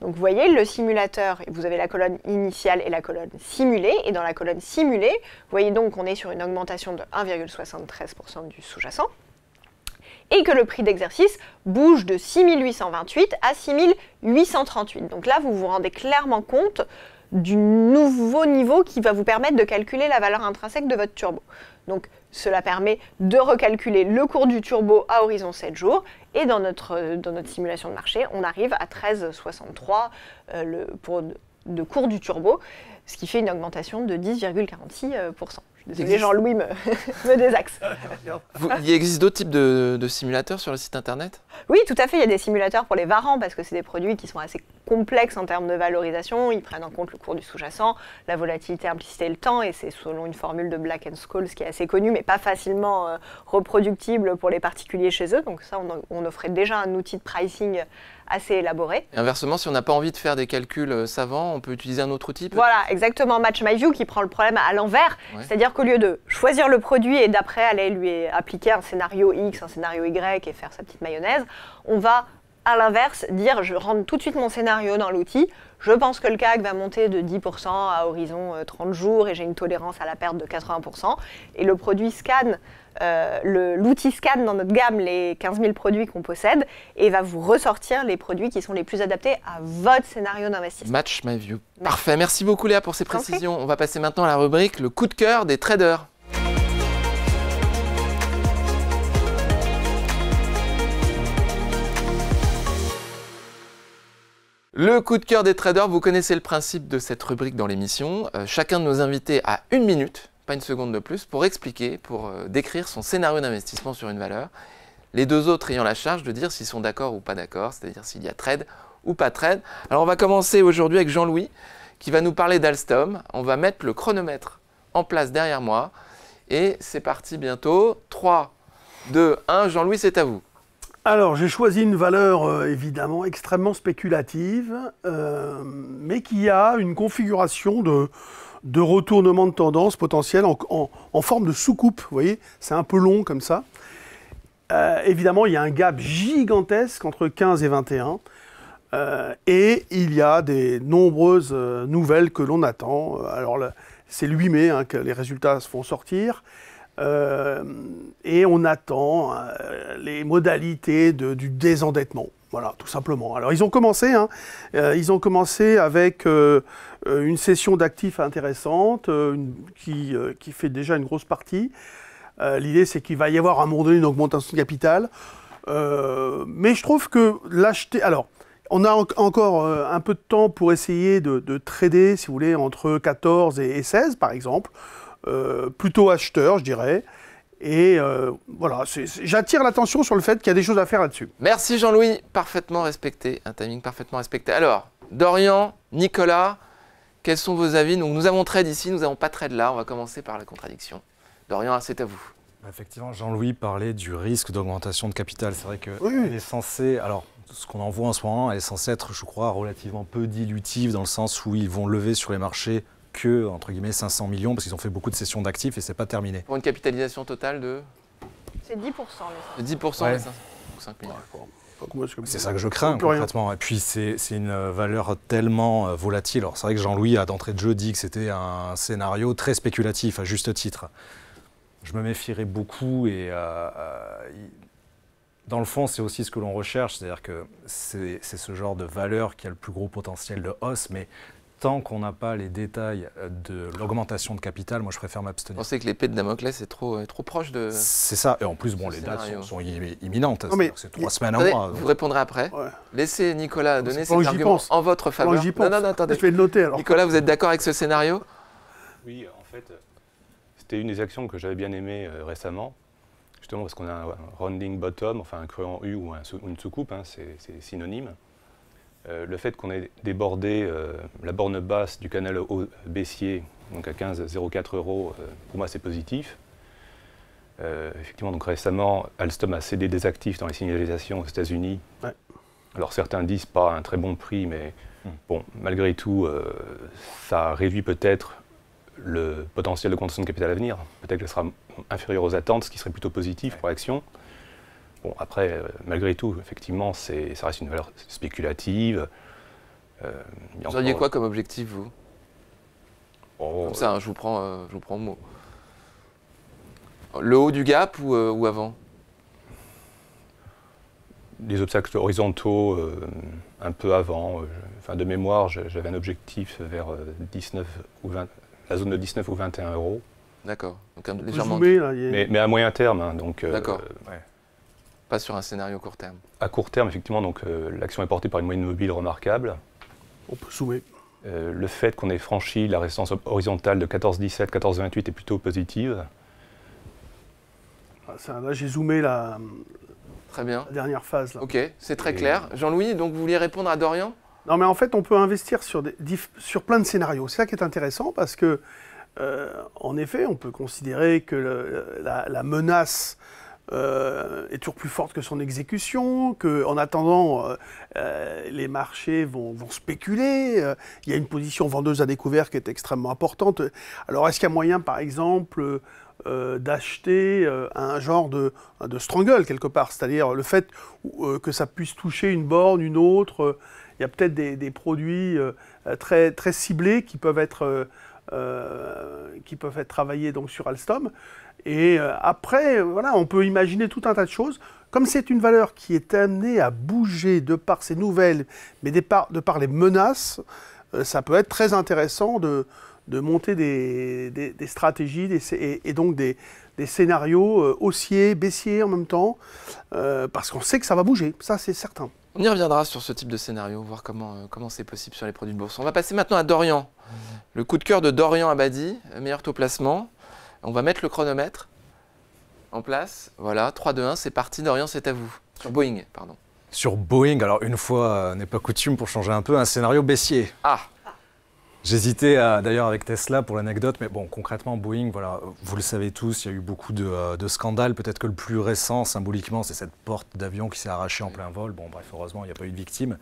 [SPEAKER 5] Donc vous voyez, le simulateur, vous avez la colonne initiale et la colonne simulée. Et dans la colonne simulée, vous voyez donc qu'on est sur une augmentation de 1,73% du sous-jacent. Et que le prix d'exercice bouge de 6828 à 6838. Donc là, vous vous rendez clairement compte du nouveau niveau qui va vous permettre de calculer la valeur intrinsèque de votre turbo. Donc cela permet de recalculer le cours du turbo à horizon 7 jours et dans notre simulation de marché, on arrive à 13,63 de cours du turbo, ce qui fait une augmentation de 10,46%. Désolé, Jean-Louis me désaxe.
[SPEAKER 1] Il existe d'autres types de simulateurs sur le site internet?
[SPEAKER 5] Oui, tout à fait. Il y a des simulateurs pour les varans parce que c'est des produits qui sont assez complexes en termes de valorisation. Ils prennent en compte le cours du sous-jacent, la volatilité implicite et le temps. Et c'est selon une formule de Black & Scholes qui est assez connue, mais pas facilement reproductible pour les particuliers chez eux. Donc ça, on offrait déjà un outil de pricing assez élaboré.
[SPEAKER 1] Et inversement, si on n'a pas envie de faire des calculs savants, on peut utiliser un autre outil?
[SPEAKER 5] Voilà, exactement. MatchMyView qui prend le problème à l'envers. Ouais. C'est-à-dire qu'au lieu de choisir le produit et d'après aller lui appliquer un scénario X, un scénario Y et faire sa petite mayonnaise, on va à l'inverse dire je rentre tout de suite mon scénario dans l'outil, je pense que le CAC va monter de 10% à horizon 30 jours et j'ai une tolérance à la perte de 80%. Et le produit scanne, l'outil scanne dans notre gamme les 15 000 produits qu'on possède et va vous ressortir les produits qui sont les plus adaptés à votre scénario d'investissement.
[SPEAKER 1] MatchMyView. Parfait, merci beaucoup Léa pour ces précisions. On va passer maintenant à la rubrique le coup de cœur des traders. Le coup de cœur des traders, vous connaissez le principe de cette rubrique dans l'émission. Chacun de nos invités a 1 minute, pas une seconde de plus, pour expliquer, pour décrire son scénario d'investissement sur une valeur. Les deux autres ayant la charge de dire s'ils sont d'accord ou pas d'accord, c'est-à-dire s'il y a trade ou pas trade. Alors on va commencer aujourd'hui avec Jean-Louis qui va nous parler d'Alstom. On va mettre le chronomètre en place derrière moi et c'est parti bientôt. 3, 2, 1, Jean-Louis, c'est à vous.
[SPEAKER 2] Alors, j'ai choisi une valeur évidemment extrêmement spéculative, mais qui a une configuration de retournement de tendance potentiel en forme de soucoupe. Vous voyez, c'est un peu long comme ça. Évidemment, il y a un gap gigantesque entre 15 et 21. Et il y a des nombreuses nouvelles que l'on attend. Alors, c'est le 8 mai que les résultats se font sortir. Et on attend les modalités du désendettement, voilà, tout simplement. Alors ils ont commencé avec une cession d'actifs intéressante qui fait déjà une grosse partie. L'idée c'est qu'il va y avoir à un moment donné une augmentation de capital, mais je trouve que l'acheter... Alors, on a encore un peu de temps pour essayer de trader, si vous voulez, entre 14 et 16 par exemple. Plutôt acheteur, je dirais. Et voilà, j'attire l'attention sur le fait qu'il y a des choses à faire là-dessus.
[SPEAKER 1] Merci Jean-Louis, parfaitement respecté, un timing parfaitement respecté. Alors, Dorian, Nicolas, quels sont vos avis? Donc, nous avons trade ici, nous n'avons pas trade là. On va commencer par la contradiction. Dorian, c'est à vous.
[SPEAKER 3] Effectivement, Jean-Louis parlait du risque d'augmentation de capital. C'est vrai qu'elle
[SPEAKER 2] Oui.
[SPEAKER 3] est censée, alors ce qu'on en voit en ce moment, elle est censée être, je crois, relativement peu dilutive dans le sens où ils vont lever sur les marchés que, entre guillemets, 500 millions, parce qu'ils ont fait beaucoup de cessions d'actifs et c'est pas terminé.
[SPEAKER 1] Pour une capitalisation totale de
[SPEAKER 5] C'est 10% les
[SPEAKER 1] 10%,
[SPEAKER 3] Ouais.
[SPEAKER 1] les 5 millions.
[SPEAKER 3] C'est ça que je crains concrètement. Et puis c'est une valeur tellement volatile. Alors c'est vrai que Jean-Louis a d'entrée de jeu dit que c'était un scénario très spéculatif, à juste titre. Je me méfierais beaucoup et dans le fond, c'est aussi ce que l'on recherche, c'est-à-dire que c'est ce genre de valeur qui a le plus gros potentiel de hausse, mais tant qu'on n'a pas les détails de l'augmentation de capital, moi je préfère
[SPEAKER 1] Je
[SPEAKER 3] m'abstenir.
[SPEAKER 1] pensais que l'épée de Damoclès est trop proche de...
[SPEAKER 3] C'est ça, et en plus, bon,
[SPEAKER 1] ce
[SPEAKER 3] les dates
[SPEAKER 1] scénario.
[SPEAKER 3] sont imminentes,
[SPEAKER 2] Non, mais
[SPEAKER 3] c'est 3 semaines, un
[SPEAKER 1] Attendez,
[SPEAKER 3] mois.
[SPEAKER 1] vous répondrez après.
[SPEAKER 2] Ouais.
[SPEAKER 1] Laissez Nicolas
[SPEAKER 2] C'est
[SPEAKER 1] donner
[SPEAKER 2] pendant
[SPEAKER 1] ses
[SPEAKER 2] que j'y
[SPEAKER 1] arguments
[SPEAKER 2] pense.
[SPEAKER 1] en votre faveur.
[SPEAKER 2] J'y pense.
[SPEAKER 1] Non, attendez.
[SPEAKER 2] Je vais le noter alors.
[SPEAKER 1] Nicolas, vous êtes d'accord avec ce scénario?
[SPEAKER 4] Oui, en fait, c'était une des actions que j'avais bien aimées récemment, justement parce qu'on a un rounding bottom, enfin un creux en U ou une soucoupe, hein, c'est synonyme. Le fait qu'on ait débordé la borne basse du canal baissier, donc à 15,04 €, pour moi c'est positif. Effectivement, donc récemment, Alstom a cédé des actifs dans les signalisations aux États-Unis.
[SPEAKER 2] Ouais.
[SPEAKER 4] Alors certains disent pas à un très bon prix, mais bon, malgré tout, ça réduit peut-être le potentiel de augmentation de capital à venir. Peut-être qu'elle sera inférieure aux attentes, ce qui serait plutôt positif pour l'action. Bon, après, malgré tout, effectivement, ça reste une valeur spéculative.
[SPEAKER 1] Vous auriez quoi comme objectif, vous? Comme ça, hein, je vous prends au mot. Le haut du gap ou avant?
[SPEAKER 4] Les obstacles horizontaux, un peu avant. Enfin, de mémoire, j'avais un objectif vers 19 ou 20, la zone de 19 ou 21 €.
[SPEAKER 1] D'accord. Donc
[SPEAKER 2] On peut
[SPEAKER 1] légèrement.
[SPEAKER 2] zoomer, là, il y a-
[SPEAKER 4] Mais à moyen terme, hein, donc.
[SPEAKER 1] D'accord.
[SPEAKER 3] Ouais.
[SPEAKER 1] Pas sur un scénario court terme.
[SPEAKER 4] À court terme, effectivement, donc l'action est portée par une moyenne mobile remarquable.
[SPEAKER 2] On peut zoomer.
[SPEAKER 4] Le fait qu'on ait franchi la résistance horizontale de 14,17, 14,28 est plutôt positive.
[SPEAKER 2] Là, j'ai zoomé la
[SPEAKER 1] Très bien.
[SPEAKER 2] dernière phase. Là.
[SPEAKER 1] Ok, c'est très
[SPEAKER 4] Et-
[SPEAKER 1] clair. Jean-Louis, donc vous vouliez répondre à Dorian?
[SPEAKER 2] Non, mais en fait, on peut investir sur plein de scénarios. C'est ça qui est intéressant parce que, en effet, on peut considérer que la menace est toujours plus forte que son exécution, qu'en attendant, les marchés vont spéculer. Il y a une position vendeuse à découvert qui est extrêmement importante. Alors, est-ce qu'il y a moyen, par exemple, d'acheter un genre de strangle quelque part, c'est-à-dire le fait que ça puisse toucher une borne, une autre. Il y a peut-être des produits très, très ciblés qui peuvent être travaillés donc, sur Alstom. Et après, voilà, on peut imaginer tout un tas de choses. Comme c'est une valeur qui est amenée à bouger de par ses nouvelles, mais de par les menaces, ça peut être très intéressant de monter des stratégies et donc des scénarios haussiers, baissiers en même temps, parce qu'on sait que ça va bouger, ça c'est certain.
[SPEAKER 1] On y reviendra sur ce type de scénario, voir comment c'est possible sur les produits de bourse. On va passer maintenant à Dorian. Le coup de cœur de Dorian Abadi, meilleur taux placement. On va mettre le chronomètre en place. Voilà, 3, 2, 1, c'est parti. Dorian, c'est à vous. Sur Boeing, pardon.
[SPEAKER 3] Sur Boeing, alors une fois n'est pas coutume pour changer un peu, un scénario baissier.
[SPEAKER 1] Ah,
[SPEAKER 3] J'hésitais d'ailleurs avec Tesla pour l'anecdote, mais bon, concrètement, Boeing, voilà, vous le savez tous, il y a eu beaucoup de scandales. Peut-être que le plus récent, symboliquement, c'est cette porte d'avion qui s'est arrachée en plein vol. Bon, bref, heureusement, il n'y a pas eu de victimes.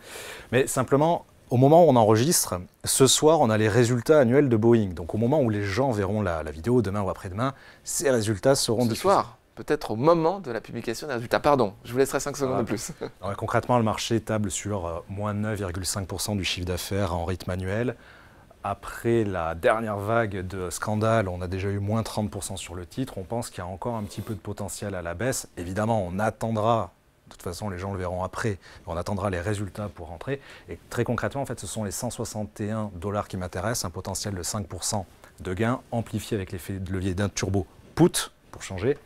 [SPEAKER 3] Mais simplement, au moment où on enregistre, ce soir, on a les résultats annuels de Boeing. Donc au moment où les gens verront la vidéo, demain ou après-demain, ces résultats seront
[SPEAKER 1] ce
[SPEAKER 3] diffusés.
[SPEAKER 1] soir, peut-être au moment de la publication des résultats. Pardon, je vous laisserai 5 secondes de plus.
[SPEAKER 3] Alors, concrètement, le marché table sur moins 9,5% du chiffre d'affaires en rythme annuel. Après la dernière vague de scandales, on a déjà eu moins 30% sur le titre. On pense qu'il y a encore un petit peu de potentiel à la baisse. Évidemment, on attendra, de toute façon les gens le verront après, on attendra les résultats pour rentrer. Et très concrètement, en fait, ce sont les 161 $ qui m'intéressent, un potentiel de 5% de gain, amplifié avec l'effet de levier d'un turbo put, pour changer.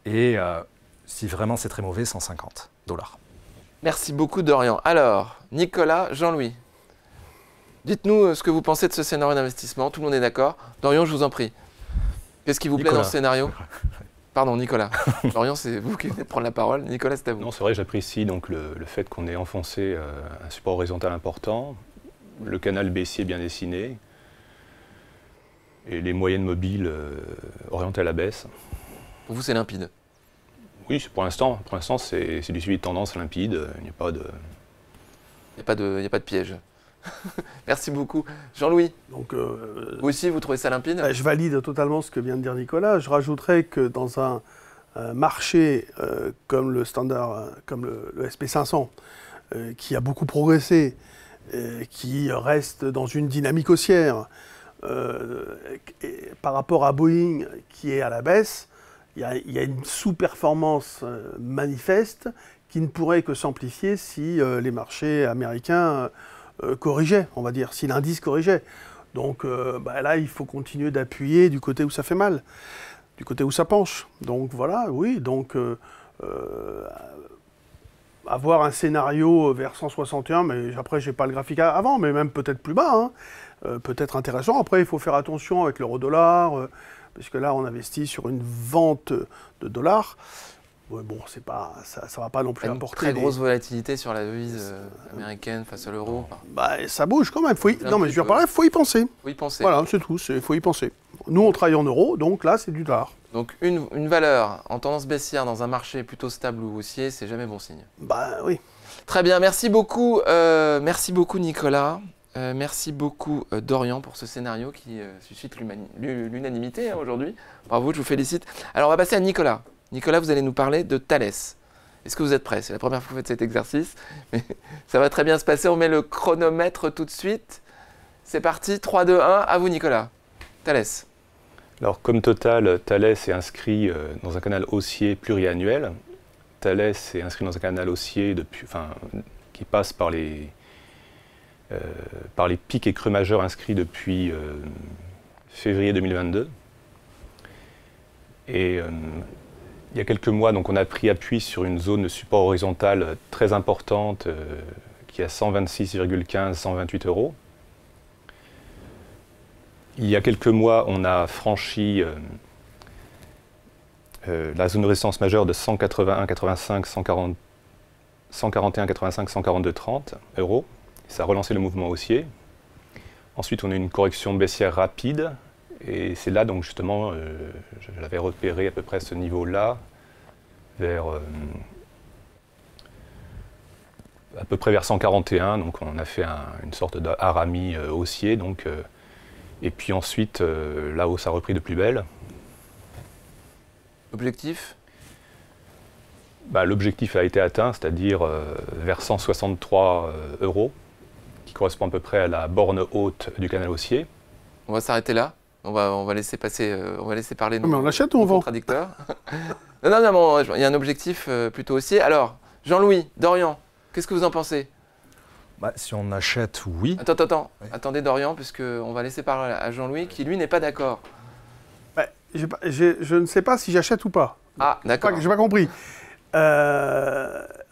[SPEAKER 3] Et si vraiment c'est très mauvais, 150 $.
[SPEAKER 1] Merci beaucoup Dorian. Alors, Nicolas, Jean-Louis. Dites-nous ce que vous pensez de ce scénario d'investissement. Tout le monde est d'accord. Dorian, je vous en prie. Qu'est-ce qui vous plaît dans ce scénario? Pardon, Nicolas. Dorian, c'est vous qui venez de prendre la parole. Nicolas, c'est à vous.
[SPEAKER 4] Non, c'est vrai, j'apprécie donc le fait qu'on ait enfoncé un support horizontal important, le canal baissier bien dessiné, et les moyennes mobiles orientées à la baisse.
[SPEAKER 1] Pour vous, c'est limpide.
[SPEAKER 4] Oui, pour l'instant, c'est du suivi de tendance limpide. Il n'y a pas de...
[SPEAKER 1] Il n'y a pas de piège. Merci beaucoup. Jean-Louis,
[SPEAKER 2] Donc,
[SPEAKER 1] vous aussi, vous trouvez ça limpide?
[SPEAKER 2] je valide totalement ce que vient de dire Nicolas. Je rajouterais que dans un marché comme le standard, comme le SP500, qui a beaucoup progressé, qui reste dans une dynamique haussière, par rapport à Boeing qui est à la baisse, il y a une sous-performance manifeste qui ne pourrait que s'amplifier si les marchés américains corrigeait, on va dire, si l'indice corrigeait. Donc là, il faut continuer d'appuyer du côté où ça fait mal, du côté où ça penche. Donc voilà, oui, donc avoir un scénario vers 161, mais après, je n'ai pas le graphique avant, mais même peut-être plus bas, hein, peut-être intéressant. Après, il faut faire attention avec l'euro-dollar, parce que là, on investit sur une vente de dollars. Ouais, bon, c'est pas, ça va pas non plus
[SPEAKER 1] une
[SPEAKER 2] apporter
[SPEAKER 1] très grosse volatilité sur la devise américaine face à l'euro.
[SPEAKER 2] Ça bouge quand même. Non, mais je veux dire par là, il faut y penser.
[SPEAKER 1] Faut y penser.
[SPEAKER 2] Voilà, c'est tout. Il faut y penser. Nous, on travaille en euros, donc là, c'est du dollar.
[SPEAKER 1] Donc une valeur en tendance baissière dans un marché plutôt stable ou haussier, c'est jamais bon signe.
[SPEAKER 2] Bah oui.
[SPEAKER 1] Très bien, merci beaucoup Nicolas. Merci beaucoup Dorian pour ce scénario qui suscite l'unanimité hein, aujourd'hui. Bravo, je vous félicite. Alors on va passer à Nicolas. Nicolas, vous allez nous parler de Thales. Est-ce que vous êtes prêt? C'est la première fois que vous faites cet exercice, mais ça va très bien se passer. On met le chronomètre tout de suite. C'est parti, 3, 2, 1, à vous Nicolas. Thales.
[SPEAKER 4] Alors comme Total, Thales est inscrit dans un canal haussier pluriannuel. Thales est inscrit dans un canal haussier qui passe par les pics et creux majeurs inscrits depuis février 2022. Et il y a quelques mois, donc, on a pris appui sur une zone de support horizontal très importante qui est à 126,15, 128 €. Il y a quelques mois, on a franchi la zone de résistance majeure de 181,85, 141,85, 142,30 €. Ça a relancé le mouvement haussier. Ensuite, on a eu une correction baissière rapide. Et c'est là, donc justement, je l'avais repéré à peu près ce niveau-là, à peu près vers 141. Donc on a fait une sorte d'harami haussier. Et puis ensuite, la hausse a repris de plus belle.
[SPEAKER 1] Objectif?
[SPEAKER 4] L'objectif a été atteint, c'est-à-dire vers 163 €, qui correspond à peu près à la borne haute du canal haussier.
[SPEAKER 1] On va s'arrêter là. On va laisser passer, on va laisser parler.
[SPEAKER 2] Mais on achète ou on vend?
[SPEAKER 1] Contradicteur. non, il y a un objectif plutôt haussier. Alors, Jean-Louis, Dorian, qu'est-ce que vous en pensez?
[SPEAKER 3] Si on achète, oui.
[SPEAKER 1] Attends.
[SPEAKER 3] Oui.
[SPEAKER 1] Attendez Dorian, puisqu'on va laisser parler à Jean-Louis, qui lui n'est pas d'accord.
[SPEAKER 2] Je ne sais pas si j'achète ou pas.
[SPEAKER 1] Ah, d'accord.
[SPEAKER 2] J'ai pas compris.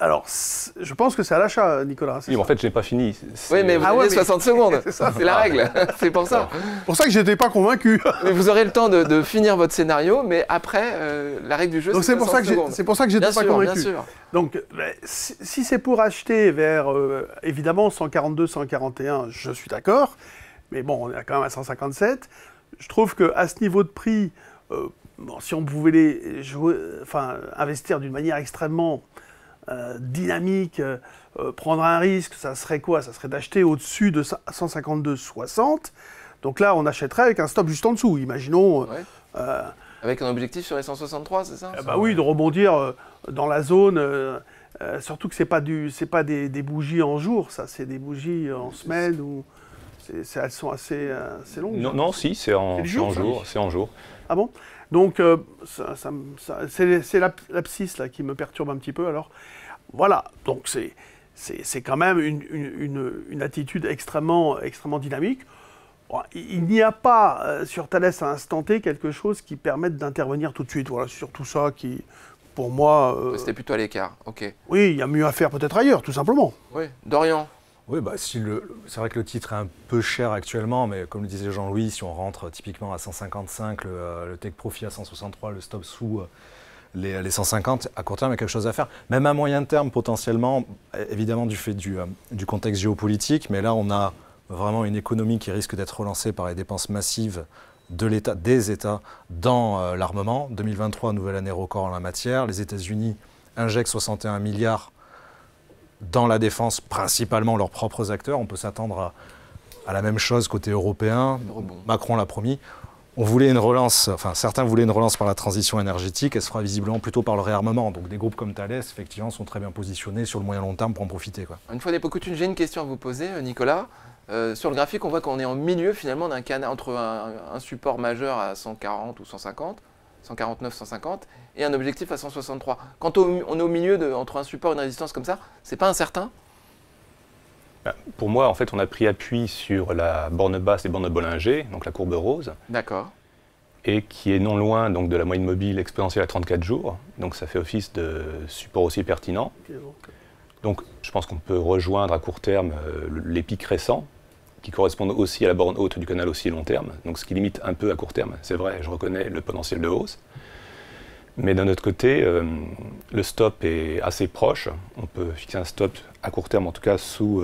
[SPEAKER 2] Alors, je pense que c'est à l'achat, Nicolas.
[SPEAKER 4] Oui, mais en fait, je n'ai pas fini.
[SPEAKER 1] Oui, mais vous avez 60 secondes. C'est la règle. C'est pour ça.
[SPEAKER 2] C'est pour ça que je n'étais pas convaincu.
[SPEAKER 1] Mais vous aurez le temps de finir votre scénario, mais après, la règle du jeu,
[SPEAKER 2] Donc
[SPEAKER 1] c'est 60 secondes.
[SPEAKER 2] C'est pour ça que je n'étais pas convaincu.
[SPEAKER 1] Bien sûr.
[SPEAKER 2] Donc, si c'est pour acheter vers, évidemment, 142, 141, je suis d'accord. Mais bon, on est quand même à 157. Je trouve qu'à ce niveau de prix, si on pouvait investir d'une manière extrêmement dynamique, prendre un risque, ça serait quoi? Ça serait d'acheter au-dessus de 152,60. Donc là, on achèterait avec un stop juste en dessous. Imaginons...
[SPEAKER 1] avec un objectif sur les 163, c'est ça?
[SPEAKER 2] Oui, de rebondir dans la zone... surtout que c'est pas des bougies en jour, ça, c'est des bougies en semaine ou elles sont assez longues.
[SPEAKER 4] Non, si, c'est en jour. C'est en jour.
[SPEAKER 2] Ah bon? Donc c'est l'abscisse là qui me perturbe un petit peu. Alors voilà, donc c'est quand même une attitude extrêmement dynamique. Bon, il n'y a pas sur Thales à l'instant T quelque chose qui permette d'intervenir tout de suite. Voilà, sur tout ça qui... Pour moi...
[SPEAKER 1] C'était plutôt à l'écart, ok.
[SPEAKER 2] Oui, il y a mieux à faire peut-être ailleurs, tout simplement.
[SPEAKER 1] Oui, Dorian.
[SPEAKER 3] Oui, c'est vrai que le titre est un peu cher actuellement, mais comme le disait Jean-Louis, si on rentre typiquement à 155, le take profit à 163, le stop sous les 150, à court terme, il y a quelque chose à faire. Même à moyen terme, potentiellement, évidemment du fait du contexte géopolitique, mais là, on a vraiment une économie qui risque d'être relancée par les dépenses massives des États dans l'armement. 2023, nouvelle année record en la matière. Les États-Unis injectent 61 milliards dans la défense, principalement leurs propres acteurs. On peut s'attendre à la même chose côté européen. Macron l'a promis. On voulait une relance, certains voulaient une relance par la transition énergétique. Elle se fera visiblement plutôt par le réarmement. Donc des groupes comme Thales, effectivement, sont très bien positionnés sur le moyen long terme pour en profiter, quoi.
[SPEAKER 1] Une fois n'est pas coutume, j'ai une question à vous poser, Nicolas. Sur le graphique, on voit qu'on est en milieu finalement d'un canal entre un support majeur à 140 ou 150, 149, 150, et un objectif à 163. Quand on est au milieu entre un support et une résistance comme ça, c'est pas incertain?
[SPEAKER 4] Pour moi, en fait, on a pris appui sur la borne basse et borne Bollinger, donc la courbe rose.
[SPEAKER 1] D'accord.
[SPEAKER 4] Et qui est non loin donc, de la moyenne mobile exponentielle à 34 jours. Donc ça fait office de support aussi pertinent. Donc je pense qu'on peut rejoindre à court terme les pics récents, qui correspondent aussi à la borne haute du canal haussier long terme, donc ce qui limite un peu à court terme. C'est vrai, je reconnais le potentiel de hausse. Mais d'un autre côté, le stop est assez proche. On peut fixer un stop à court terme, en tout cas sous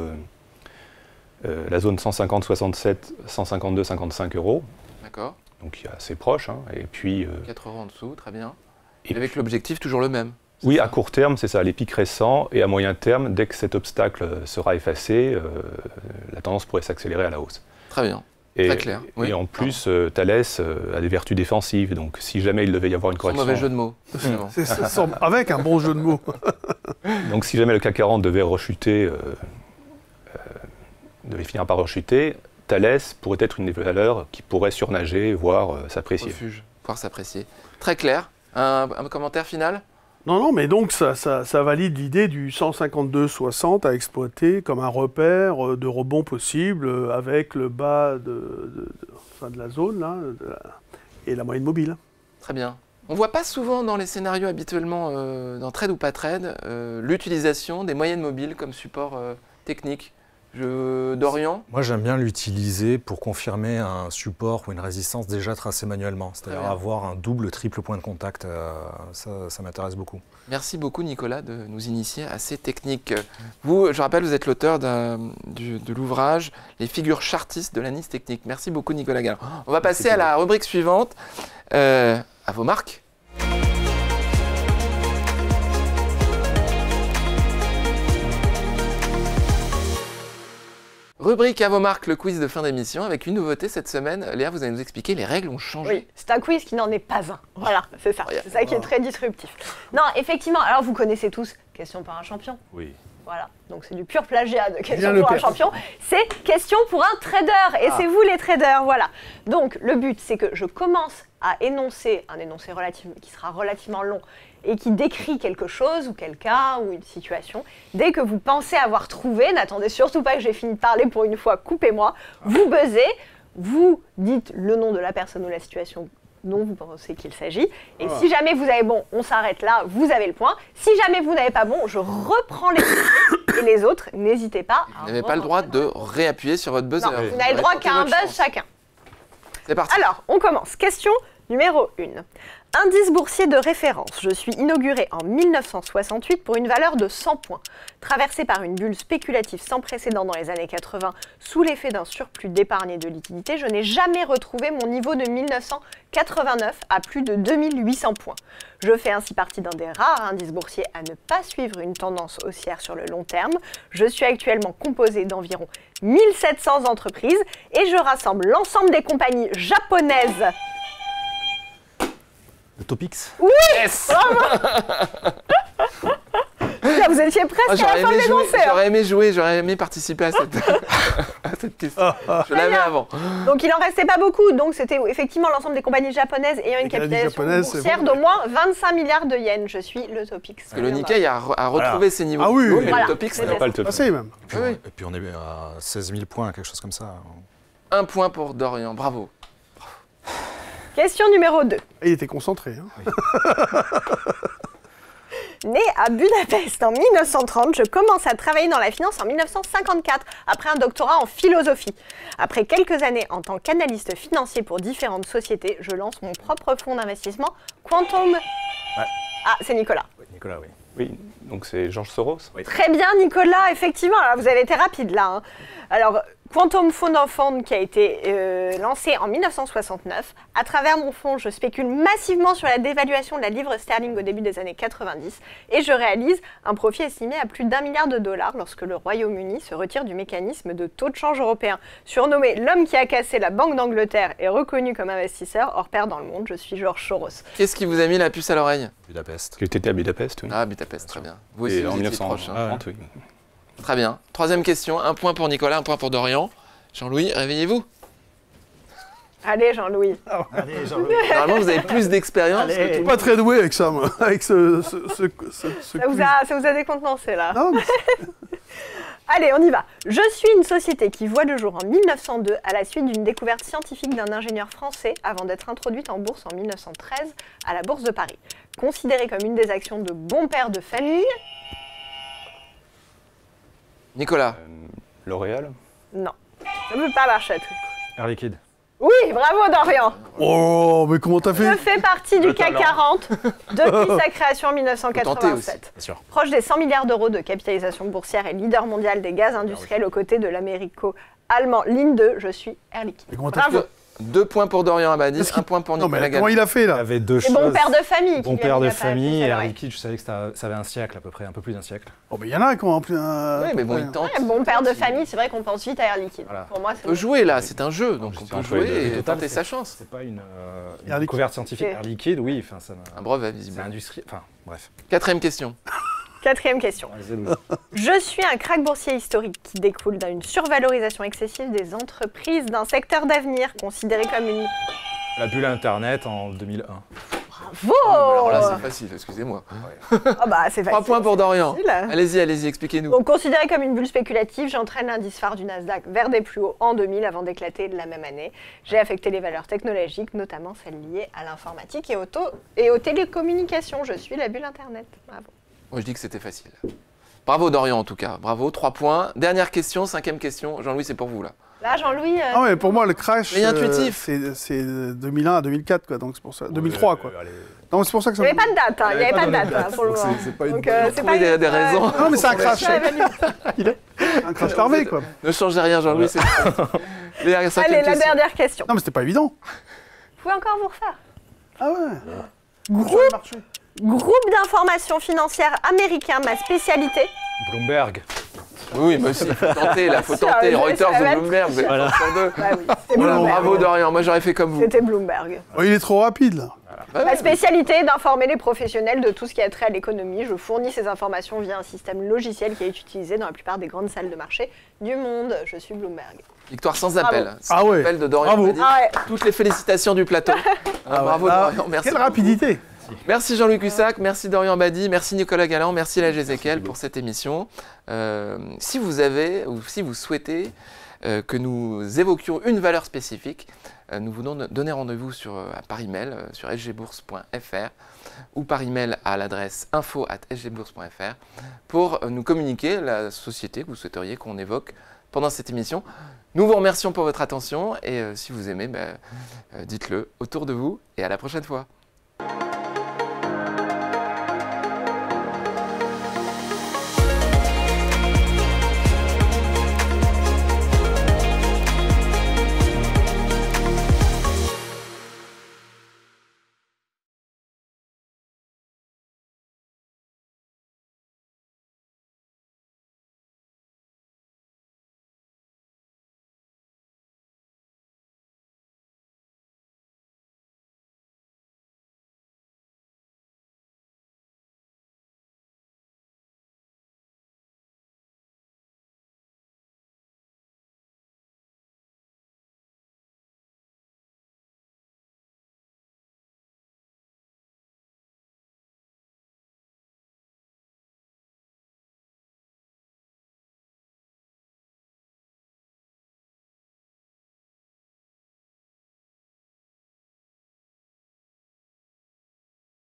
[SPEAKER 4] la zone 150,67, 152,55 euros.
[SPEAKER 1] D'accord.
[SPEAKER 4] Donc il est assez proche. Hein. Et puis,
[SPEAKER 1] 4 euros en dessous, très bien. Et avec l'objectif toujours le même?
[SPEAKER 4] Oui, à court terme, c'est ça, les pics récents. Et à moyen terme, dès que cet obstacle sera effacé, la tendance pourrait s'accélérer à la hausse.
[SPEAKER 1] Très bien, très clair.
[SPEAKER 4] Et en plus, Thales a des vertus défensives. Donc si jamais il devait y avoir une correction...
[SPEAKER 1] Sans mauvais jeu de mots.
[SPEAKER 2] Avec un bon jeu de mots.
[SPEAKER 4] Donc si jamais le CAC 40 devait rechuter, devait finir par rechuter, Thales pourrait être une des valeurs qui pourrait surnager, voire s'apprécier.
[SPEAKER 1] Refuge, voire s'apprécier. Très clair. Un commentaire final ?
[SPEAKER 2] Non, mais donc ça valide l'idée du 152,60 à exploiter comme un repère de rebond possible avec le bas de la zone là, et la moyenne mobile.
[SPEAKER 1] Très bien. On ne voit pas souvent dans les scénarios habituellement, dans trade ou pas trade, l'utilisation des moyennes mobiles comme support technique. Dorian ?
[SPEAKER 3] Moi, j'aime bien l'utiliser pour confirmer un support ou une résistance déjà tracée manuellement. C'est-à-dire avoir un double, triple point de contact. Ça m'intéresse beaucoup.
[SPEAKER 1] Merci beaucoup, Nicolas, de nous initier à ces techniques. Vous, je rappelle, vous êtes l'auteur de l'ouvrage « Les figures chartistes de la Nice technique ». Merci beaucoup, Nicolas Galland. On va passer à la rubrique suivante. À vos marques. Rubrique à vos marques, le quiz de fin d'émission, avec une nouveauté cette semaine. Léa, vous allez nous expliquer, les règles ont changé.
[SPEAKER 5] Oui, c'est un quiz qui n'en est pas un. Voilà, c'est ça. C'est ça qui est très disruptif. Non, effectivement, alors vous connaissez tous Question pour un champion.
[SPEAKER 4] Oui.
[SPEAKER 5] Voilà, donc c'est du pur plagiat de Question pour un champion. C'est Question pour un trader, et c'est vous les traders, voilà. Donc le but, c'est que je commence à énoncer un énoncé qui sera relativement long et qui décrit quelque chose ou quelqu'un ou une situation. Dès que vous pensez avoir trouvé, n'attendez surtout pas que j'ai fini de parler pour une fois, coupez-moi, vous buzzez, vous dites le nom de la personne ou la situation dont vous pensez qu'il s'agit. Et si jamais vous avez bon, on s'arrête là, vous avez le point. Si jamais vous n'avez pas bon, je reprends les questions. Et les autres, n'hésitez pas.
[SPEAKER 1] Vous n'avez pas le droit de réappuyer sur votre buzzer.
[SPEAKER 5] Non, vous n'avez le droit qu'à un buzz chacun.
[SPEAKER 1] C'est parti.
[SPEAKER 5] Alors, on commence. Question numéro 1. Indice boursier de référence. Je suis inauguré en 1968 pour une valeur de 100 points. Traversé par une bulle spéculative sans précédent dans les années 80, sous l'effet d'un surplus d'épargne et de liquidité, je n'ai jamais retrouvé mon niveau de 1989 à plus de 2800 points. Je fais ainsi partie d'un des rares indices boursiers à ne pas suivre une tendance haussière sur le long terme. Je suis actuellement composé d'environ 1700 entreprises et je rassemble l'ensemble des compagnies japonaises.
[SPEAKER 3] Le Topix.
[SPEAKER 5] Oui.
[SPEAKER 1] Yes.
[SPEAKER 5] Là, vous étiez presque à la fin de l'énoncé.
[SPEAKER 1] J'aurais aimé jouer, j'aurais aimé participer à cette, à cette question. Je l'avais avant.
[SPEAKER 5] Donc il en restait pas beaucoup. Donc c'était effectivement l'ensemble des compagnies japonaises ayant une capitalisation boursière d'au moins 25 milliards de yens. Je suis le Topix.
[SPEAKER 1] Parce que le Nikkei a retrouvé ses niveaux.
[SPEAKER 2] Ah oui,
[SPEAKER 1] mais
[SPEAKER 5] voilà.
[SPEAKER 1] le Topix
[SPEAKER 5] C'est
[SPEAKER 1] n'a
[SPEAKER 4] Pas le top.
[SPEAKER 2] Passé même.
[SPEAKER 1] Oui.
[SPEAKER 3] Et puis on est à 16 000 points, quelque chose comme ça.
[SPEAKER 1] 1 point pour Dorian, bravo.
[SPEAKER 5] Question numéro 2.
[SPEAKER 2] Il était concentré. Hein.
[SPEAKER 5] Né à Budapest en 1930, je commence à travailler dans la finance en 1954, après un doctorat en philosophie. Après quelques années en tant qu'analyste financier pour différentes sociétés, je lance mon propre fonds d'investissement, Quantum...
[SPEAKER 3] Ouais.
[SPEAKER 5] Ah, c'est Nicolas.
[SPEAKER 3] Oui, Nicolas, oui.
[SPEAKER 4] Oui, donc c'est George Soros.
[SPEAKER 5] Très bien, Nicolas, effectivement. Alors, vous avez été rapide là. Hein. Alors, Quantum Fund of Fund qui a été lancé en 1969. À travers mon fonds, je spécule massivement sur la dévaluation de la livre sterling au début des années 90 et je réalise un profit estimé à plus d'1 milliard de dollars lorsque le Royaume-Uni se retire du mécanisme de taux de change européen. Surnommé l'homme qui a cassé la Banque d'Angleterre et reconnu comme investisseur hors pair dans le monde, je suis George Soros.
[SPEAKER 1] Qu'est-ce qui vous a mis la puce à l'oreille?
[SPEAKER 3] Budapest.
[SPEAKER 4] Il était à Budapest, oui.
[SPEAKER 1] Ah, Budapest, très bien. Vous aussi,
[SPEAKER 4] Et en
[SPEAKER 1] vous étiez proche.
[SPEAKER 4] 1930, oui.
[SPEAKER 1] Très bien. Troisième question, 1 point pour Nicolas, 1 point pour Dorian. Jean-Louis, réveillez-vous.
[SPEAKER 5] Allez, Jean-Louis.
[SPEAKER 3] Allez, Jean-Louis.
[SPEAKER 1] Normalement, vous avez plus d'expérience que tout
[SPEAKER 2] Je
[SPEAKER 1] le
[SPEAKER 2] suis
[SPEAKER 1] monde.
[SPEAKER 2] pas très doué avec ça, moi. Avec ce
[SPEAKER 5] Ça vous a décontenancé là.
[SPEAKER 2] Non, mais
[SPEAKER 5] Allez, on y va. Je suis une société qui voit le jour en 1902 à la suite d'une découverte scientifique d'un ingénieur français avant d'être introduite en bourse en 1913 à la Bourse de Paris. Considérée comme une des actions de bon père de famille...
[SPEAKER 1] Nicolas.
[SPEAKER 4] L'Oréal.
[SPEAKER 5] Non, ça ne peut pas marcher à tout.
[SPEAKER 3] Air Liquide.
[SPEAKER 5] Oui, bravo Dorian.
[SPEAKER 2] oh, mais comment t'as
[SPEAKER 5] Je
[SPEAKER 2] fait?
[SPEAKER 5] fais partie du CAC 40 depuis sa création en
[SPEAKER 1] Tenter
[SPEAKER 5] 1987.
[SPEAKER 3] Bien sûr.
[SPEAKER 5] Proche des 100 milliards d'euros de capitalisation boursière et leader mondial des gaz industriels aux côtés de l'américo-allemand Linde, je suis Air Liquide.
[SPEAKER 2] Mais comment t'as
[SPEAKER 5] Bravo.
[SPEAKER 2] fait?
[SPEAKER 1] 2 points pour Dorian Abadi, 1 point pour
[SPEAKER 2] Non,
[SPEAKER 1] Nicolas
[SPEAKER 2] mais comment
[SPEAKER 1] Galland.
[SPEAKER 2] il a fait
[SPEAKER 3] Il y
[SPEAKER 2] là?
[SPEAKER 3] avait deux
[SPEAKER 5] C'est
[SPEAKER 3] choses.
[SPEAKER 5] bon père de famille.
[SPEAKER 3] Bon
[SPEAKER 5] qui
[SPEAKER 3] père
[SPEAKER 5] lui
[SPEAKER 3] de
[SPEAKER 5] a mis la
[SPEAKER 3] famille,
[SPEAKER 5] puce à
[SPEAKER 3] Air
[SPEAKER 5] l'oreille.
[SPEAKER 3] Liquide, je savais que ça avait un siècle à peu près, un peu plus d'un siècle.
[SPEAKER 2] Oh, mais il y en a qui ont plus.
[SPEAKER 1] Oui, mais bon, il tente.
[SPEAKER 5] Ouais, bon père de famille, c'est vrai qu'on pense vite à Air Liquide.
[SPEAKER 3] Voilà.
[SPEAKER 5] Pour moi,
[SPEAKER 1] On
[SPEAKER 5] c'est
[SPEAKER 1] peut jouer là, c'est un jeu, donc
[SPEAKER 4] C'est
[SPEAKER 1] on peut
[SPEAKER 4] un jeu de-
[SPEAKER 1] jouer et
[SPEAKER 3] total,
[SPEAKER 1] tenter
[SPEAKER 3] c'est-
[SPEAKER 1] sa chance.
[SPEAKER 3] C'est pas une
[SPEAKER 2] Air Liquide.
[SPEAKER 3] découverte scientifique.
[SPEAKER 5] C'est-
[SPEAKER 3] Air Liquide, oui, enfin ça
[SPEAKER 1] Un brevet,
[SPEAKER 3] c'est
[SPEAKER 1] visiblement.
[SPEAKER 3] industrie. Enfin, bref.
[SPEAKER 1] 4e question.
[SPEAKER 5] 4e question.
[SPEAKER 3] Allez, Louis.
[SPEAKER 5] Je suis un krach boursier historique qui découle d'une survalorisation excessive des entreprises d'un secteur d'avenir considéré comme une...
[SPEAKER 3] La bulle Internet en 2001.
[SPEAKER 5] Bravo.
[SPEAKER 1] Alors là, c'est facile, excusez-moi.
[SPEAKER 5] Ah bah, c'est
[SPEAKER 1] 3
[SPEAKER 5] facile.
[SPEAKER 1] points pour Dorian.
[SPEAKER 5] facile.
[SPEAKER 1] Allez-y, expliquez-nous.
[SPEAKER 5] Donc, considéré comme une bulle spéculative, j'entraîne l'indice phare du Nasdaq vers des plus hauts en 2000 avant d'éclater la même année. J'ai affecté les valeurs technologiques, notamment celles liées à l'informatique et aux télécommunications. Je suis la bulle Internet. Bravo.
[SPEAKER 1] Moi, je dis que c'était facile. Bravo Dorian en tout cas, bravo, 3 points. Dernière question, 5e question. Jean-Louis, c'est pour vous là.
[SPEAKER 5] Là, Jean-Louis...
[SPEAKER 2] Ah ouais, pour moi, le crash,
[SPEAKER 1] Mais intuitif.
[SPEAKER 2] c'est 2001 à 2004, quoi. Donc c'est pour ça. 2003, quoi.
[SPEAKER 3] Allez.
[SPEAKER 2] Non, c'est pour ça que
[SPEAKER 5] Il
[SPEAKER 2] ça.
[SPEAKER 5] n'y avait pas de date, hein. Il n'y avait pas de date hein, pour le
[SPEAKER 3] donc
[SPEAKER 5] moment.
[SPEAKER 3] c'est pas une
[SPEAKER 5] Donc,
[SPEAKER 3] bonne-
[SPEAKER 5] c'est
[SPEAKER 1] Trouver
[SPEAKER 5] pas
[SPEAKER 1] des raisons.
[SPEAKER 2] Non, mais c'est un crash.
[SPEAKER 5] Ouais, Manu.
[SPEAKER 2] Il est un crash larvé, quoi.
[SPEAKER 1] Ne changez rien Jean-Louis, c'est les 5e
[SPEAKER 5] Allez, la
[SPEAKER 1] question.
[SPEAKER 5] dernière question.
[SPEAKER 2] Non, mais c'était pas évident.
[SPEAKER 5] Vous pouvez encore vous refaire.
[SPEAKER 2] Ah ouais.
[SPEAKER 5] Groupe d'information financière américain, ma spécialité.
[SPEAKER 3] Bloomberg.
[SPEAKER 1] Oui, mais aussi, faut tenter là, faut
[SPEAKER 5] Ça,
[SPEAKER 1] tenter.
[SPEAKER 5] je
[SPEAKER 1] Reuters
[SPEAKER 5] savais
[SPEAKER 1] ou
[SPEAKER 5] même.
[SPEAKER 1] Bloomberg, vous êtes
[SPEAKER 3] Voilà.
[SPEAKER 1] sur deux.
[SPEAKER 5] Bah oui, c'était
[SPEAKER 2] Voilà,
[SPEAKER 5] Bloomberg.
[SPEAKER 1] Bravo Dorian, moi j'aurais fait comme vous.
[SPEAKER 5] C'était Bloomberg.
[SPEAKER 2] Oh, il est trop rapide, là.
[SPEAKER 5] Ma spécialité est d'informer les professionnels de tout ce qui a trait à l'économie. Je fournis ces informations via un système logiciel qui est utilisé dans la plupart des grandes salles de marché du monde. Je suis Bloomberg.
[SPEAKER 1] Victoire sans appel.
[SPEAKER 5] Bravo.
[SPEAKER 1] Sans
[SPEAKER 2] Ah ouais.
[SPEAKER 1] appel de Dorian
[SPEAKER 2] Bravo.
[SPEAKER 1] Abadi.
[SPEAKER 5] Ah ouais.
[SPEAKER 1] Toutes les félicitations du plateau. Bravo
[SPEAKER 2] Ah,
[SPEAKER 1] Dorian, merci.
[SPEAKER 2] Quelle rapidité.
[SPEAKER 1] Merci Jean-Louis Cussac, merci Dorian Abadi, merci Nicolas Galland, merci la Gézéquel pour cette émission. Si vous avez ou si vous souhaitez que nous évoquions une valeur spécifique, nous vous donnez rendez-vous par email sur sgbourse.fr ou par email à l'adresse info@sgbourse.fr pour nous communiquer la société que vous souhaiteriez qu'on évoque pendant cette émission. Nous vous remercions pour votre attention et si vous aimez, dites-le autour de vous et à la prochaine fois.